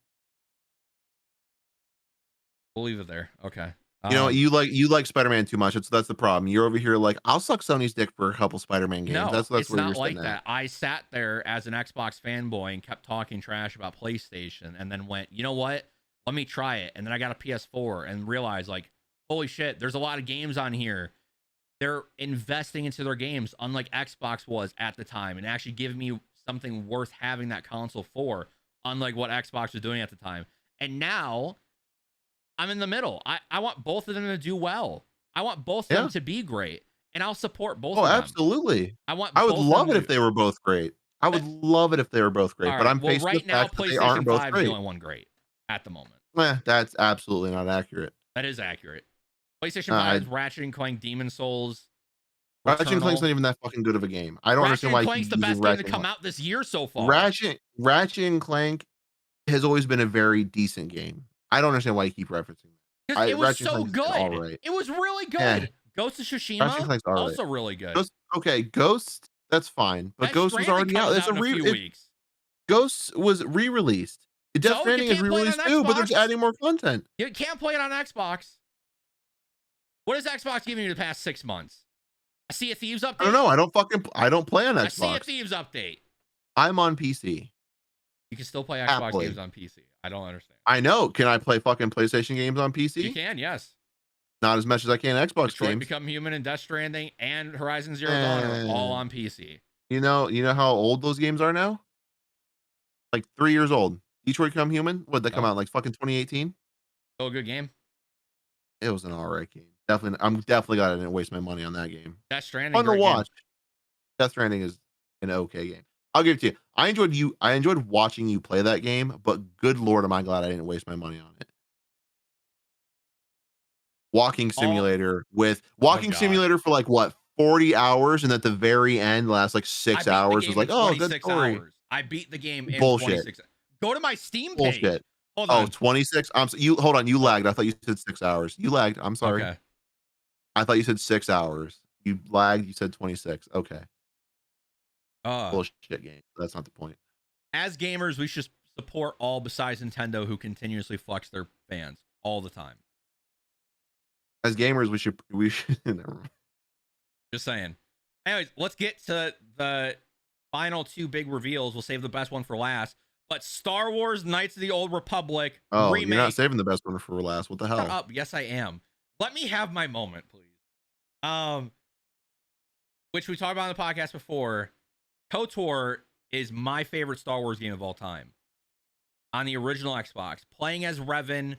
We'll leave it there. Okay. You like Spider-Man too much. That's the problem. You're over here like, I'll suck Sony's dick for a couple Spider-Man games. No, that's it's where not you're like that. At. I sat there as an Xbox fanboy and kept talking trash about PlayStation, and then went, you know what? Let me try it. And then I got a PS4 and realized, like, holy shit, there's a lot of games on here. They're investing into their games, unlike Xbox was at the time, and actually giving me something worth having that console for, unlike what Xbox was doing at the time. And now I'm in the middle. I want both of them to do well. I want both of them to be great, and I'll support both of them. Oh, absolutely. I would love it if they were both great. I would love it if they were both great, but I'm faced with the fact that they aren't both great. PlayStation 5 is the only one great at the moment. That's absolutely not accurate. That is accurate. PlayStation 5 is Ratchet and Clank, Demon Souls, Ratchet and Clank's Returnal. not even that fucking good of a game. I don't Ratchet understand and why you Clank's keep the using best game to Ratchet and come Clank. out this year so far. Ratchet and Clank has always been a very decent game. I don't understand why you keep referencing that. Because it was Ratchet and so Clank's been good. alright. It was really Eh, good. Ghost of Ratchet and Tsushima, Clank's alright. also really good. Ghost, that's fine, but Death Ghost was Stranding already out. comes It's out in a few weeks. Ghost was re-released. Death So you Stranding is can't play it on re-released too, but they're just Xbox. adding more content. You can't play it on Xbox. What has Xbox given you the past 6 months? A Sea of Thieves update? I don't know. I don't play on A Sea of Xbox. Thieves update. I'm on PC. You can still play Xbox Happily. games on PC. I don't understand. I know. Can I play fucking PlayStation games on PC? You can, yes. Not as much as I can Xbox Detroit games. Become Human and Death Stranding and Horizon Zero Dawn are all on PC. You know how old those games are now? Like 3 years old. Detroit Become Human? What they come out in like fucking 2018? Still a good game. It was an alright game. I'm definitely glad I didn't waste my money on that game. Death Stranding. Fun to watch. Death Stranding is an okay game. I'll give it to you. I enjoyed watching you play that game, but good lord, am I glad I didn't waste my money on it. Walking simulator for like what, 40 hours, and at the very end, last like 6 hours was like, oh, good story. Hours. I beat the game in Bullshit. 26. Go to my Steam page. Bullshit. Hold on. 26. Hold on. You lagged. I thought you said 6 hours. You lagged. I'm sorry. Okay. I thought you said 6 hours. You lagged. You said 26. Okay. Bullshit game. That's not the point. As gamers, we should support all besides Nintendo who continuously flex their fans all the time. As gamers, we should never mind. Just saying. Anyways, let's get to the final 2 big reveals. We'll save the best one for last. But Star Wars Knights of the Old Republic remake. You're not saving the best one for last. What the hell? Shut up. Yes, I am. Let me have my moment, please. Which we talked about on the podcast before. KOTOR is my favorite Star Wars game of all time. On the original Xbox. Playing as Revan,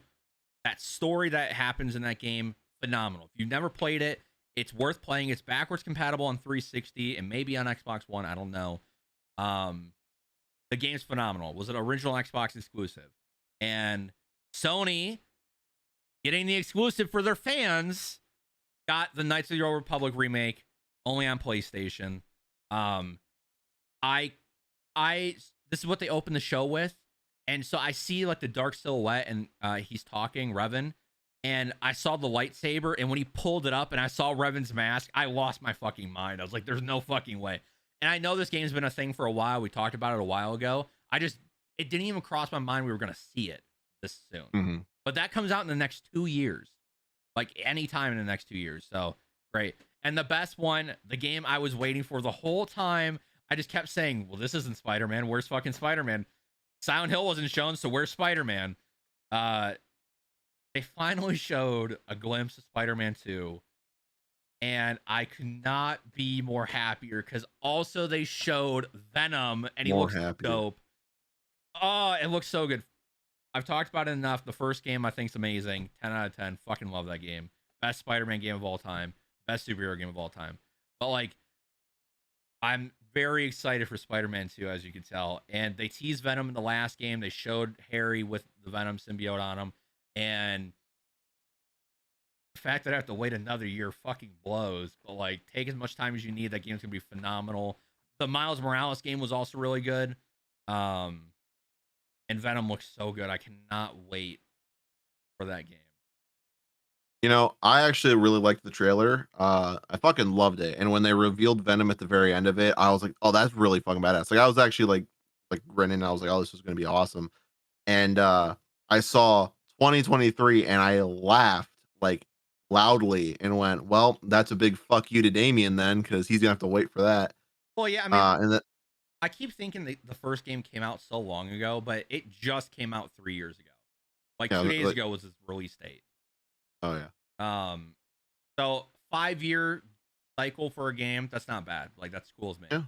that story that happens in that game, phenomenal. If you've never played it, it's worth playing. It's backwards compatible on 360 and maybe on Xbox One. I don't know. The game's phenomenal. It was an original Xbox exclusive. And Sony, getting the exclusive for their fans, got the Knights of the Old Republic remake only on PlayStation. This is what they opened the show with. And so I see like the dark silhouette and he's talking, Revan. And I saw the lightsaber, and when he pulled it up and I saw Revan's mask, I lost my fucking mind. I was like, there's no fucking way. And I know this game's been a thing for a while. We talked about it a while ago. It didn't even cross my mind we were going to see it this soon. Mm-hmm. But that comes out in the next 2 years. Like anytime in the next 2 years. So great. And the best one, the game I was waiting for the whole time, I just kept saying, well, this isn't Spider-Man. Where's fucking Spider-Man? Silent Hill wasn't shown, so where's Spider-Man? They finally showed a glimpse of Spider-Man 2. And I could not be more happier because also they showed Venom and he looks dope. Oh, it looks so good. I've talked about it enough. The first game I think is amazing. 10 out of 10. Fucking love that game. Best Spider-Man game of all time. Best superhero game of all time. But like, I'm very excited for Spider-Man 2, as you can tell. And they teased Venom in the last game. They showed Harry with the Venom symbiote on him. And the fact that I have to wait another year fucking blows. But like, take as much time as you need. That game's gonna be phenomenal. The Miles Morales game was also really good. And Venom looks so good. I cannot wait for that game. You know, I actually really liked the trailer. I fucking loved it. And when they revealed Venom at the very end of it, I was like, oh, that's really fucking badass. Like I was actually like grinning. I was like, oh, this is gonna be awesome. And I saw 2023 and I laughed like loudly and went, well, that's a big fuck you to Damien then, because he's gonna have to wait for that. Well, yeah, I mean, I keep thinking the first game came out so long ago, but it just came out 3 years ago. Like 2 days ago was its release date. Oh yeah. So 5-year cycle for a game, that's not bad. Like that's cool as me. Yeah.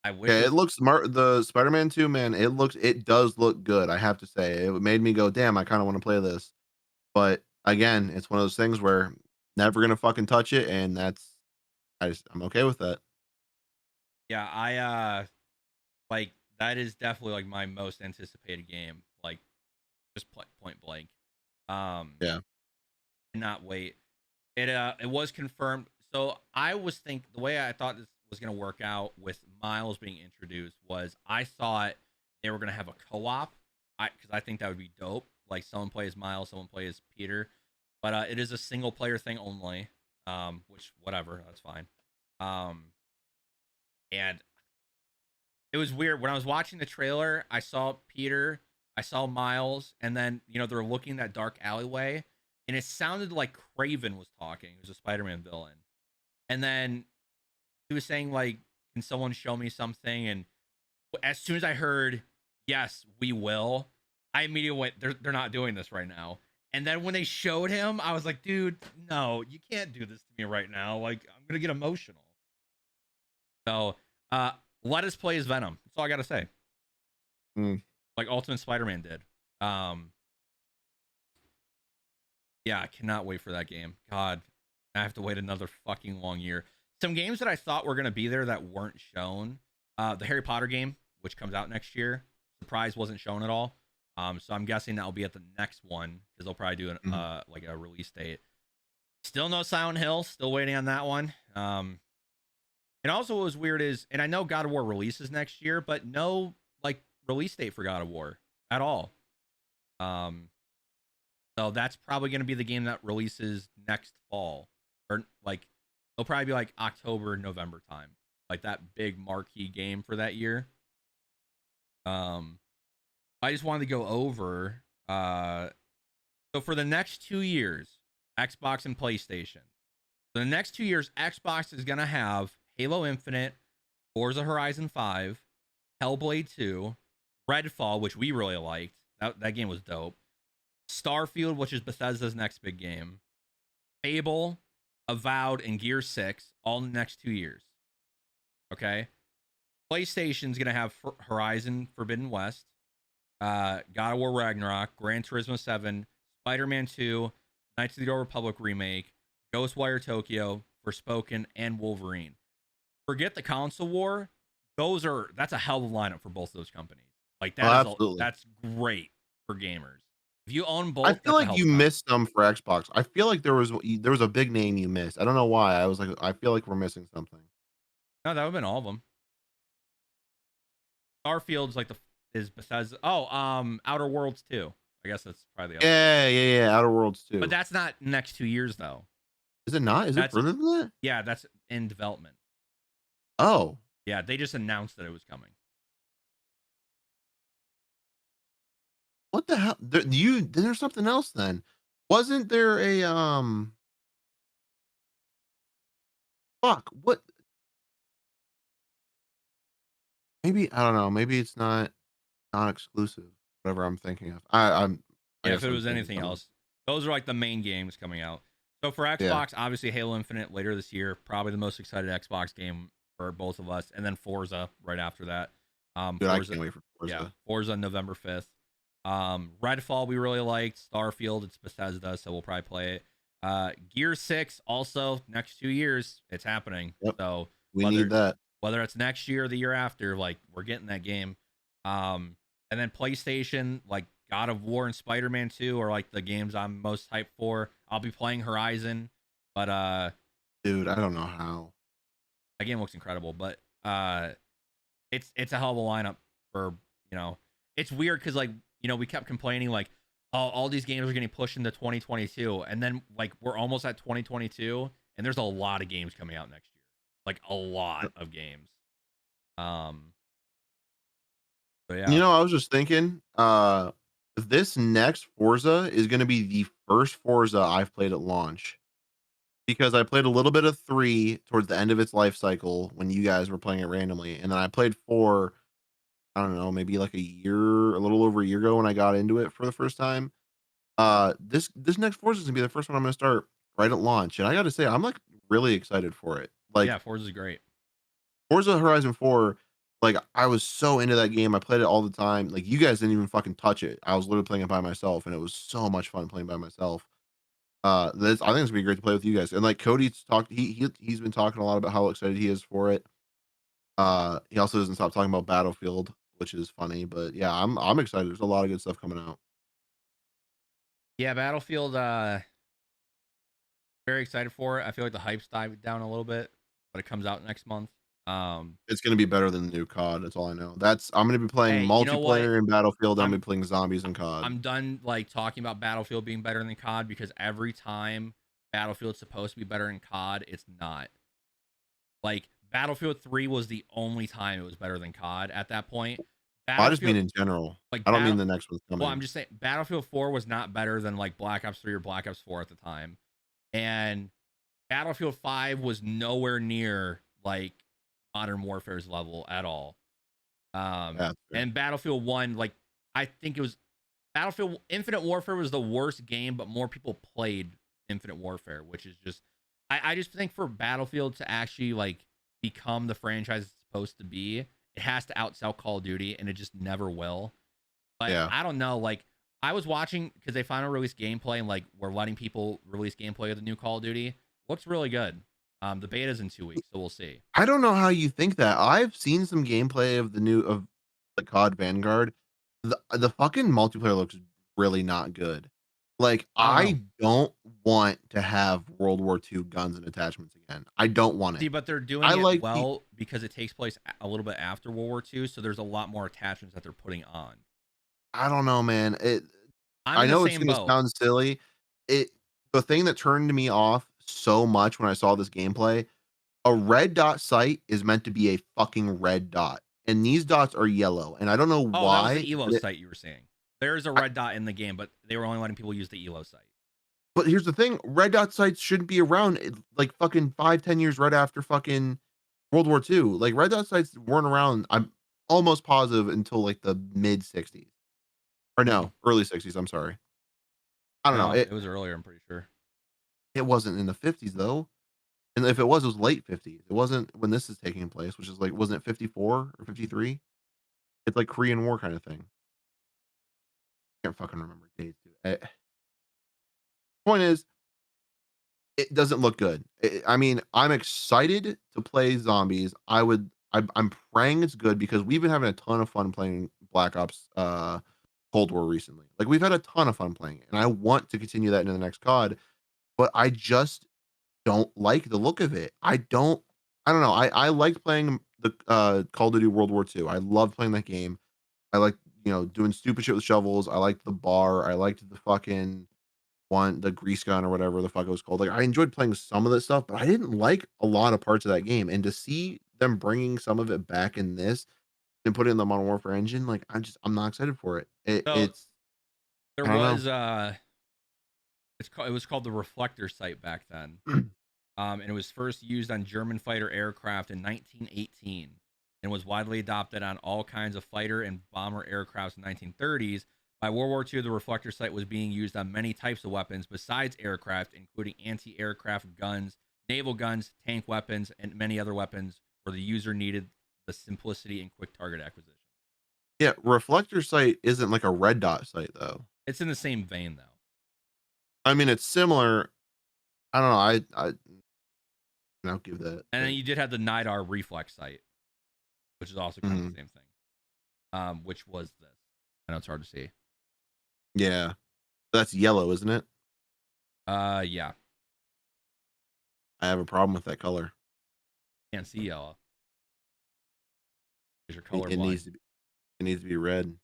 I wish it looks smart. The Spider-Man 2, man, it does look good. I have to say, it made me go, damn, I kind of want to play this. But again, it's one of those things where never gonna fucking touch it, and I'm okay with that. Yeah, I like that is definitely like my most anticipated game. Like just point blank. Yeah. Cannot wait. It was confirmed. So I was the way I thought this was going to work out with Miles being introduced was I thought they were going to have a co-op, because I think that would be dope. Like someone plays Miles, someone plays Peter, but it is a single player thing only. Which whatever, that's fine. And it was weird when I was watching the trailer. I saw Peter, I saw Miles, and then they're looking in that dark alleyway, and it sounded like Craven was talking. It was a Spider-Man villain, and then he was saying like, "Can someone show me something?" And as soon as I heard, "Yes, we will," I immediately went, "They're not doing this right now." And then when they showed him, I was like, "Dude, no, you can't do this to me right now. Like, I'm gonna get emotional." So, let us play as Venom. That's all I gotta say. Like Ultimate Spider-Man did. Yeah, I cannot wait for that game. God, I have to wait another fucking long year. Some games that I thought were gonna be there that weren't shown. The Harry Potter game, which comes out next year, surprise wasn't shown at all. So I'm guessing that will be at the next one because they'll probably do like a release date. Still no Silent Hill. Still waiting on that one. And also what was weird is, and I know God of War releases next year, but no like release date for God of War at all. So that's probably going to be the game that releases next fall, or like it'll probably be like October, November time, like that big marquee game for that year. I just wanted to go over. So for the next 2 years, Xbox and PlayStation. For the next 2 years, Xbox is gonna have Halo Infinite, Forza Horizon 5, Hellblade 2, Redfall, which we really liked. That game was dope. Starfield, which is Bethesda's next big game. Fable, Avowed, and Gear 6, all in the next 2 years. Okay? PlayStation's going to have Horizon Forbidden West, God of War Ragnarok, Gran Turismo 7, Spider-Man 2, Knights of the Old Republic remake, Ghostwire Tokyo, Forspoken, and Wolverine. Forget the console war. That's a hell of a lineup for both of those companies. Like that's great for gamers. If you own both, I feel like you missed some for Xbox. I feel like there was a big name you missed. I don't know why. I was like, I feel like we're missing something. No, that would have been all of them. Starfield's like is Bethesda. Oh, Outer Worlds 2. I guess that's probably the other. Yeah. Outer Worlds 2. But that's not next 2 years though. Is it not? Is it further than that? Yeah, that's in development. Oh. Yeah, they just announced that it was coming. What the hell? There's something else then. Wasn't there a fuck, what? Maybe I don't know. Maybe it's not non-exclusive. Whatever I'm thinking of. Yeah, if it was anything else, those are like the main games coming out. So for Xbox, obviously Halo Infinite later this year, probably the most excited Xbox game for both of us, and then Forza right after that. Dude, Forza, I can't wait for Forza. Yeah, Forza November 5th. Redfall we really liked. Starfield, it's Bethesda, so we'll probably play it. Gear 6 also next 2 years, it's happening. Yep. So we need that. Whether it's next year or the year after, like we're getting that game. And then PlayStation, like God of War and Spider-Man 2 are like the games I'm most hyped for. I'll be playing Horizon, but dude, I don't know how. That game looks incredible, but it's a hell of a lineup for, it's weird because like, we kept complaining like, oh, all these games are getting pushed into 2022, and then like we're almost at 2022 and there's a lot of games coming out next year. Like a lot of games. So yeah. I was just thinking, this next Forza is going to be the first Forza I've played at launch, because I played a little bit of 3 towards the end of its life cycle when you guys were playing it randomly, and then I played 4, I don't know, maybe like a little over a year ago when I got into it for the first time. This next Forza is going to be the first one I'm going to start right at launch, and I got to say I'm like really excited for it. Like, yeah, Forza is great. Forza Horizon 4, like I was so into that game. I played it all the time. Like you guys didn't even fucking touch it. I was literally playing it by myself, and it was so much fun playing by myself. I think it's gonna be great to play with you guys. And like Cody's talked, he's been talking a lot about how excited he is for it. He also doesn't stop talking about Battlefield, which is funny. But yeah, I'm excited. There's a lot of good stuff coming out. Yeah, Battlefield. Very very excited for it. I feel like the hype's died down a little bit, but it comes out next month. It's gonna be better than the new COD. That's all I know. I'm gonna be playing Hey, you know what? multiplayer in Battlefield. I'm gonna I'm be playing zombies in COD. I'm done like talking about Battlefield being better than COD because every time Battlefield's supposed to be better than COD, it's not. Like Battlefield 3 was the only time it was better than COD at that point. I just mean Battlefield in general. like I don't mean battle the next one's well, coming. I'm just saying Battlefield 4 was not better than like Black Ops 3 or Black Ops 4 at the time. And Battlefield 5 was nowhere near like Modern Warfare's level at all. Yeah, that's fair. And Battlefield 1, like I think it was Battlefield Infinite Warfare was the worst game, but more people played Infinite Warfare, which is just I just think for Battlefield to actually like become the franchise it's supposed to be, it has to outsell Call of Duty, and it just never will. But Yeah. I don't know, like I was watching because they finally released gameplay and like we're letting people release gameplay of the new Call of Duty. Looks really good. The beta's in 2 weeks, so we'll see. I don't know how you think that. I've seen some gameplay of the COD Vanguard. The fucking multiplayer looks really not good. Like, I don't know. I don't want to have World War II guns and attachments again. I don't want See, it. but they're doing I it like the well because it takes place a little bit after World War II, so there's a lot more attachments that they're putting on. I don't know, man. I'm I in the know it's same gonna boat. sound silly. The thing that turned me off so much when I saw this gameplay, a red dot sight is meant to be a fucking red dot, and these dots are yellow, and I don't know Oh, that was why, the Elo site you were saying. There's a I red dot in the game, but they were only letting people use the Elo site. but here's the thing, red dot sights shouldn't be around, like, fucking 5, 10 years right after fucking World War II. Like, red dot sights weren't around, I'm almost positive, until, like, the mid-60s. Or Mm. no, early 60s, I'm sorry. I don't know, No, it was earlier, I'm pretty sure. it wasn't in the 50s, though. And if it was late 50s. It wasn't when this is taking place, which is like, wasn't it 54 or 53? It's like Korean War kind of thing. Can't fucking remember dates, dude. Point is, it doesn't look good. I mean, I'm excited to play zombies. I'm praying it's good because we've been having a ton of fun playing Black Ops Cold War recently. Like, we've had a ton of fun playing it, and I want to continue that into the next COD, but I just don't like the look of it. I don't know. I liked playing the Call of Duty World War II. I loved playing that game. I like, doing stupid shit with shovels. I liked the bar. I liked the fucking the grease gun or whatever the fuck it was called. Like, I enjoyed playing some of that stuff, but I didn't like a lot of parts of that game. And to see them bringing some of it back in this and put it in the Modern Warfare engine, like, I'm not excited for it. So It's there I don't know. was it was called the Reflector Sight back then. And it was first used on German fighter aircraft in 1918 and was widely adopted on all kinds of fighter and bomber aircrafts in the 1930s. By World War II, the reflector sight was being used on many types of weapons besides aircraft, including anti-aircraft guns, naval guns, tank weapons, and many other weapons where the user needed the simplicity and quick target acquisition. Yeah, reflector sight isn't like a red dot sight though. It's in the same vein, though. I mean, it's similar. I don't know. I'll give that. And then you did have the NIDAR reflex sight, which is also kind of Mhm. the same thing. Which was this. I know it's hard to see. Yeah, that's yellow, isn't it? Yeah, I have a problem with that color. can't see yellow because you're It colorblind. needs to be. It needs to be red.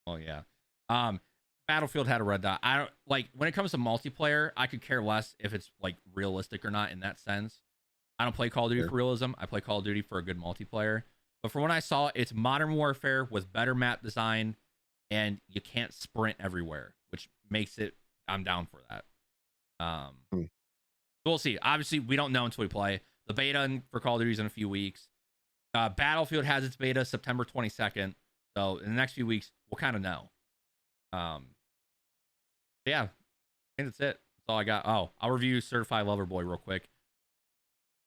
Oh yeah. Um, Battlefield had a red dot. I don't like when it comes to multiplayer. I could care less if it's like realistic or not in that sense. I don't play Call of Duty Sure. for realism. I play Call of Duty for a good multiplayer. But from what I saw, it's modern warfare with better map design, and you can't sprint everywhere, which makes it. I'm down for that. Hmm. We'll see. Obviously, we don't know until we play. The beta for Call of Duty is in a few weeks. Battlefield has its beta September 22nd. So in the next few weeks, we'll kind of know. Yeah, I think that's it. That's all I got. Oh, I'll review Certified Lover Boy real quick.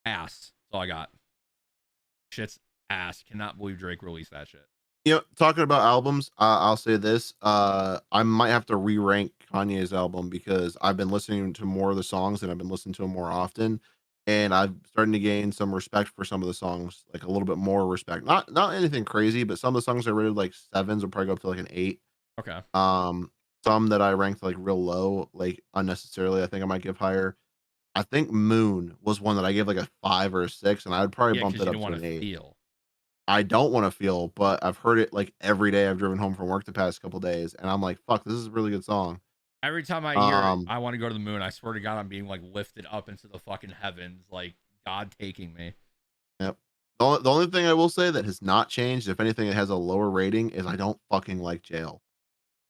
Ass. That's all I got. Shit's ass. Cannot believe Drake released that shit. Talking about albums, I'll say this. I might have to re-rank Kanye's album because I've been listening to more of the songs and I've been listening to them more often. And I'm starting to gain some respect for some of the songs, like a little bit more respect. Not anything crazy, but some of the songs I rated like sevens will probably go up to like an 8. Okay. Um, some that I ranked like real low, like unnecessarily, I think I might give higher. I think Moon was one that I gave like a 5 or a 6, and I would probably Yeah, bump because it you up don't to want an to 8. feel. I don't want to feel, but I've heard it like every day I've driven home from work the past couple days, and I'm like, fuck, this is a really good song. Every time I hear it, Um, I want to go to the moon. I swear to God, I'm being like lifted up into the fucking heavens, like God taking me. yep. The only thing I will say that has not changed, if anything, it has a lower rating, is I don't fucking like Jail.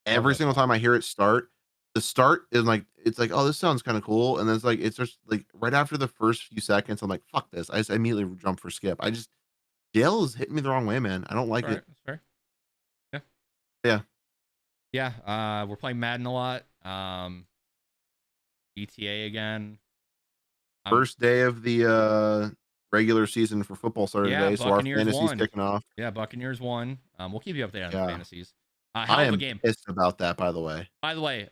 Love Every that single song. time I hear it start, the start is like it's like, "Oh, this sounds kinda cool," and then it's just like right after the first few seconds, I'm like, "Fuck this." I just immediately jump for skip. Jail is hitting me the wrong way, man. I don't That's like all it. right. That's fair. Yeah. Yeah. Yeah. We're playing Madden a lot. GTA again. I'm First day of the, regular season for football started Yeah, today, so our Buccaneers fantasy's won. kicking off. Yeah, Buccaneers won. We'll keep you updated on the Yeah. fantasies. I Hell of a am game. pissed about that, by the way. By the way,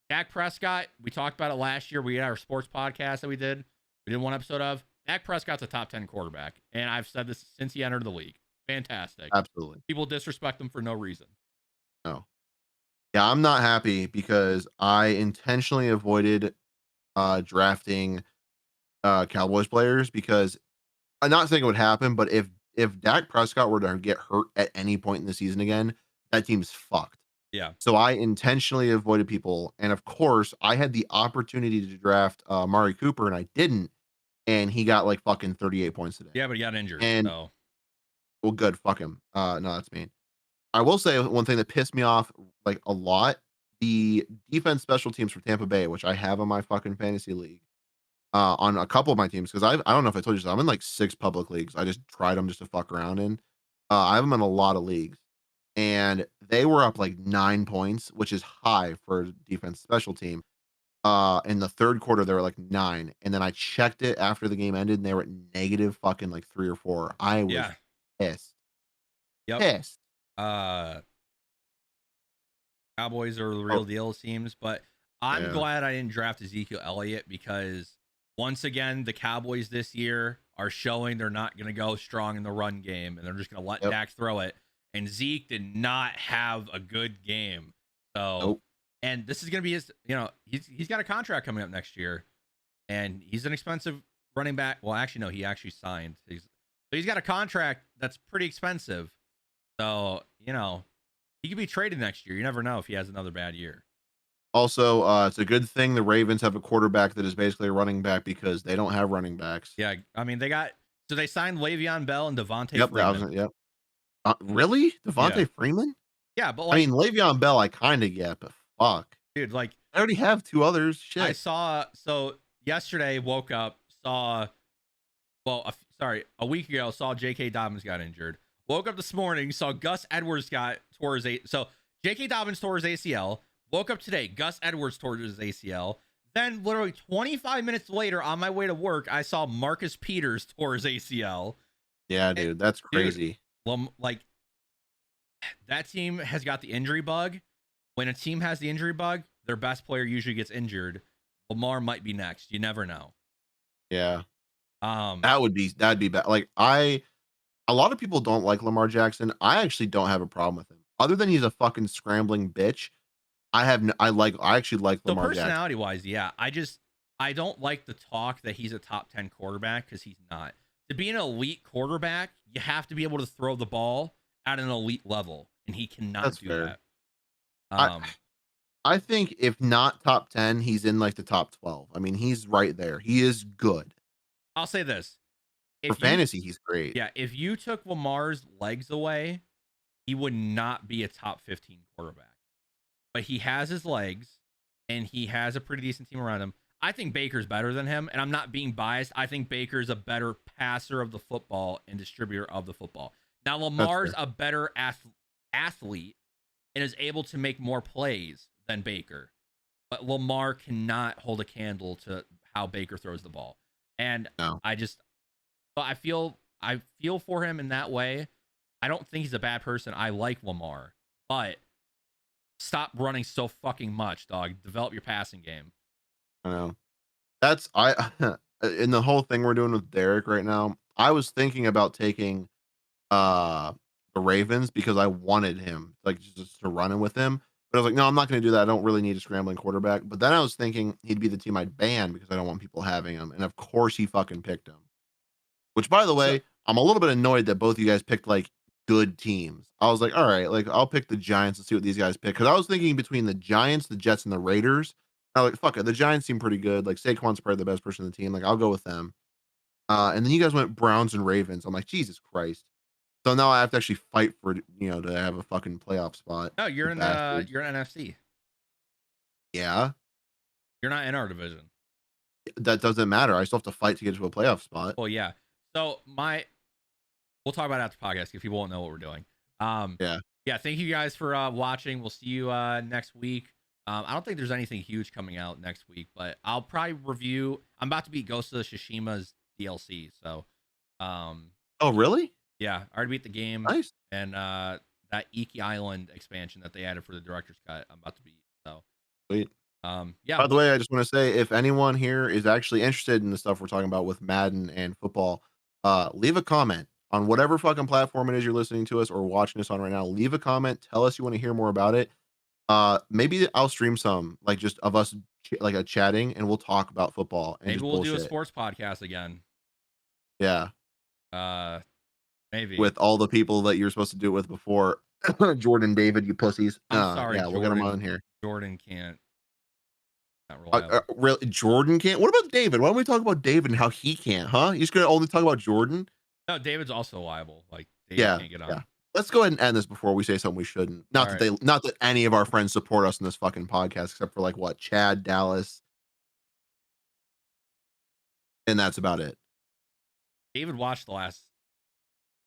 Dak Prescott, we talked about it last year. We had our sports podcast that we did. We did one episode of. Dak Prescott's a top 10 quarterback. And I've said this since he entered the league. Fantastic. Absolutely. People disrespect him for no reason. No. Yeah, I'm not happy because I intentionally avoided, drafting, Cowboys players because I'm not saying it would happen, but if Dak Prescott were to get hurt at any point in the season again, that team's fucked. Yeah. So I intentionally avoided people, and of course, I had the opportunity to draft, Amari Cooper, and I didn't, and he got, like, fucking 38 points today. Yeah, but he got injured. And So, well, good, fuck him. No, that's mean. I will say one thing that pissed me off, like, a lot, the defense special teams for Tampa Bay, which I have on my fucking fantasy league, on a couple of my teams, because I don't know if I told you this, I'm in, like, 6 public leagues. I just tried them just to fuck around in. I have them in a lot of leagues, and they were up, like, 9 points, which is high for a defense special team. In the 3rd quarter, they were, like, 9, and then I checked it after the game ended, and they were at negative fucking, like, 3 or 4. I was yeah. pissed. Yep. Pissed. Uh, Cowboys are the Oh, real deal, it seems. But I'm yeah. glad I didn't draft Ezekiel Elliott because once again, the Cowboys this year are showing they're not going to go strong in the run game and they're just going to let Yep. Dak throw it. And Zeke did not have a good game. So, Nope. and this is going to be his, he's got a contract coming up next year and he's an expensive running back. Well, actually, no, he actually signed. He's got a contract that's pretty expensive. So, he could be traded next year. You never know if he has another bad year. Also, it's a good thing the Ravens have a quarterback that is basically a running back because they don't have running backs. Yeah, I mean they signed Le'Veon Bell and Devontae Yep, Freeman. yep. Really? Yeah, Devontae Freeman? yeah, but I mean, Le'Veon Bell, I kinda get, but fuck. dude, I already have 2 others. I Shit. saw yesterday woke up saw a week ago saw J.K. Dobbins got injured. Woke up this morning saw Gus Edwards tore his so J.K. Dobbins tore his ACL. Woke up today, Gus Edwards tore his ACL. Then literally 25 minutes later, on my way to work, I saw Marcus Peters tore his ACL. Yeah, dude, that's crazy. Well, that team has got the injury bug. When a team has the injury bug, their best player usually gets injured. Lamar might be next. You never know. Yeah. Um, That'd be bad. Like, a lot of people don't like Lamar Jackson. I actually don't have a problem with him. Other than he's a fucking scrambling bitch, I actually like so Lamar Jackson. personality wise, yeah, I don't like the talk that he's a top 10 quarterback because he's not. To be an elite quarterback, you have to be able to throw the ball at an elite level, and he cannot That's do fair. that. I think if not top 10, he's in like the top 12. I mean, he's right there. He is good. I'll say this. For fantasy, he's great. Yeah, if you took Lamar's legs away, he would not be a top 15 quarterback. But he has his legs, and he has a pretty decent team around him. I think Baker's better than him, and I'm not being biased. I think Baker's a better passer of the football and distributor of the football. Now, Lamar's a better athlete and is able to make more plays than Baker. But Lamar cannot hold a candle to how Baker throws the ball. And No. I feel for him in that way. I don't think he's a bad person. I like Lamar, but stop running so fucking much, dog. Develop your passing game. I know. In the whole thing we're doing with Derek right now, I was thinking about taking the Ravens because I wanted him, like, just to run in with him. But I was like, no, I'm not going to do that. I don't really need a scrambling quarterback. But then I was thinking he'd be the team I'd ban because I don't want people having him. And of course he fucking picked him. Which, by the So way, I'm a little bit annoyed that both of you guys picked like good teams. I was like, all right, like I'll pick the Giants and see what these guys pick. Because I was thinking between the Giants, the Jets, and the Raiders. I was like, fuck it. The Giants seem pretty good. Like Saquon's probably the best person on the team. Like I'll go with them. And then you guys went Browns and Ravens. I'm like, Jesus Christ. So now I have to actually fight for to have a fucking playoff spot. no, you're You in bastards. you're in NFC. Yeah, You're not in our division. that doesn't matter. I still have to fight to get to a playoff spot. Well, yeah. So we'll talk about it after podcast if people won't know what we're doing. Yeah. Yeah. Thank you guys for watching. We'll see you next week. I don't think there's anything huge coming out next week, but I'll probably review. I'm about to beat Ghost of Tsushima's DLC, so Oh, really? yeah, I already beat the game. Nice. And that Iki Island expansion that they added for the director's cut, I'm about to beat. So Sweet. yeah. By the way, I just want to say if anyone here is actually interested in the stuff we're talking about with Madden and football, leave a comment on whatever fucking platform it is you're listening to us or watching us on right now. Leave a comment. Tell us you want to hear more about it. Maybe I'll stream some like just of us like a chatting and we'll talk about football and Maybe just we'll bullshit. do a sports podcast again. Yeah. Maybe With all the people that you're supposed to do it with before. Jordan, David, you pussies. I'm sorry, Yeah, Jordan, we'll get them on here. Jordan can't. Not reliable. Really, Jordan can't. What about David? Why don't we talk about David and how he can't? Huh? You're just gonna only talk about Jordan? No, David's also liable. Like David Yeah, can't get on. yeah. Let's go ahead and end this before we say something we shouldn't. Not All that not that any of our friends support us in this fucking podcast, except for like what Chad, Dallas, and that's about it. David watched the last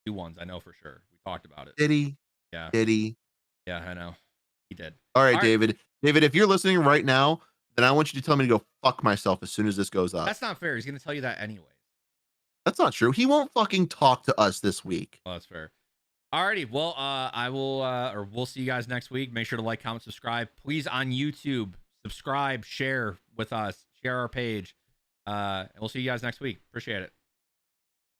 2 ones. I know for sure. We talked about it. Did he? Yeah. Did he? Yeah, I know. He did. All right, David. David, if you're listening right now, then I want you to tell me to go fuck myself as soon as this goes up. That's not fair. He's gonna tell you that anyways. That's not true. He won't fucking talk to us this week. Oh, that's fair. Alrighty. Well, I will or we'll see you guys next week. Make sure to like, comment, subscribe. Please on YouTube, subscribe, share with us, share our page. And we'll see you guys next week. Appreciate it.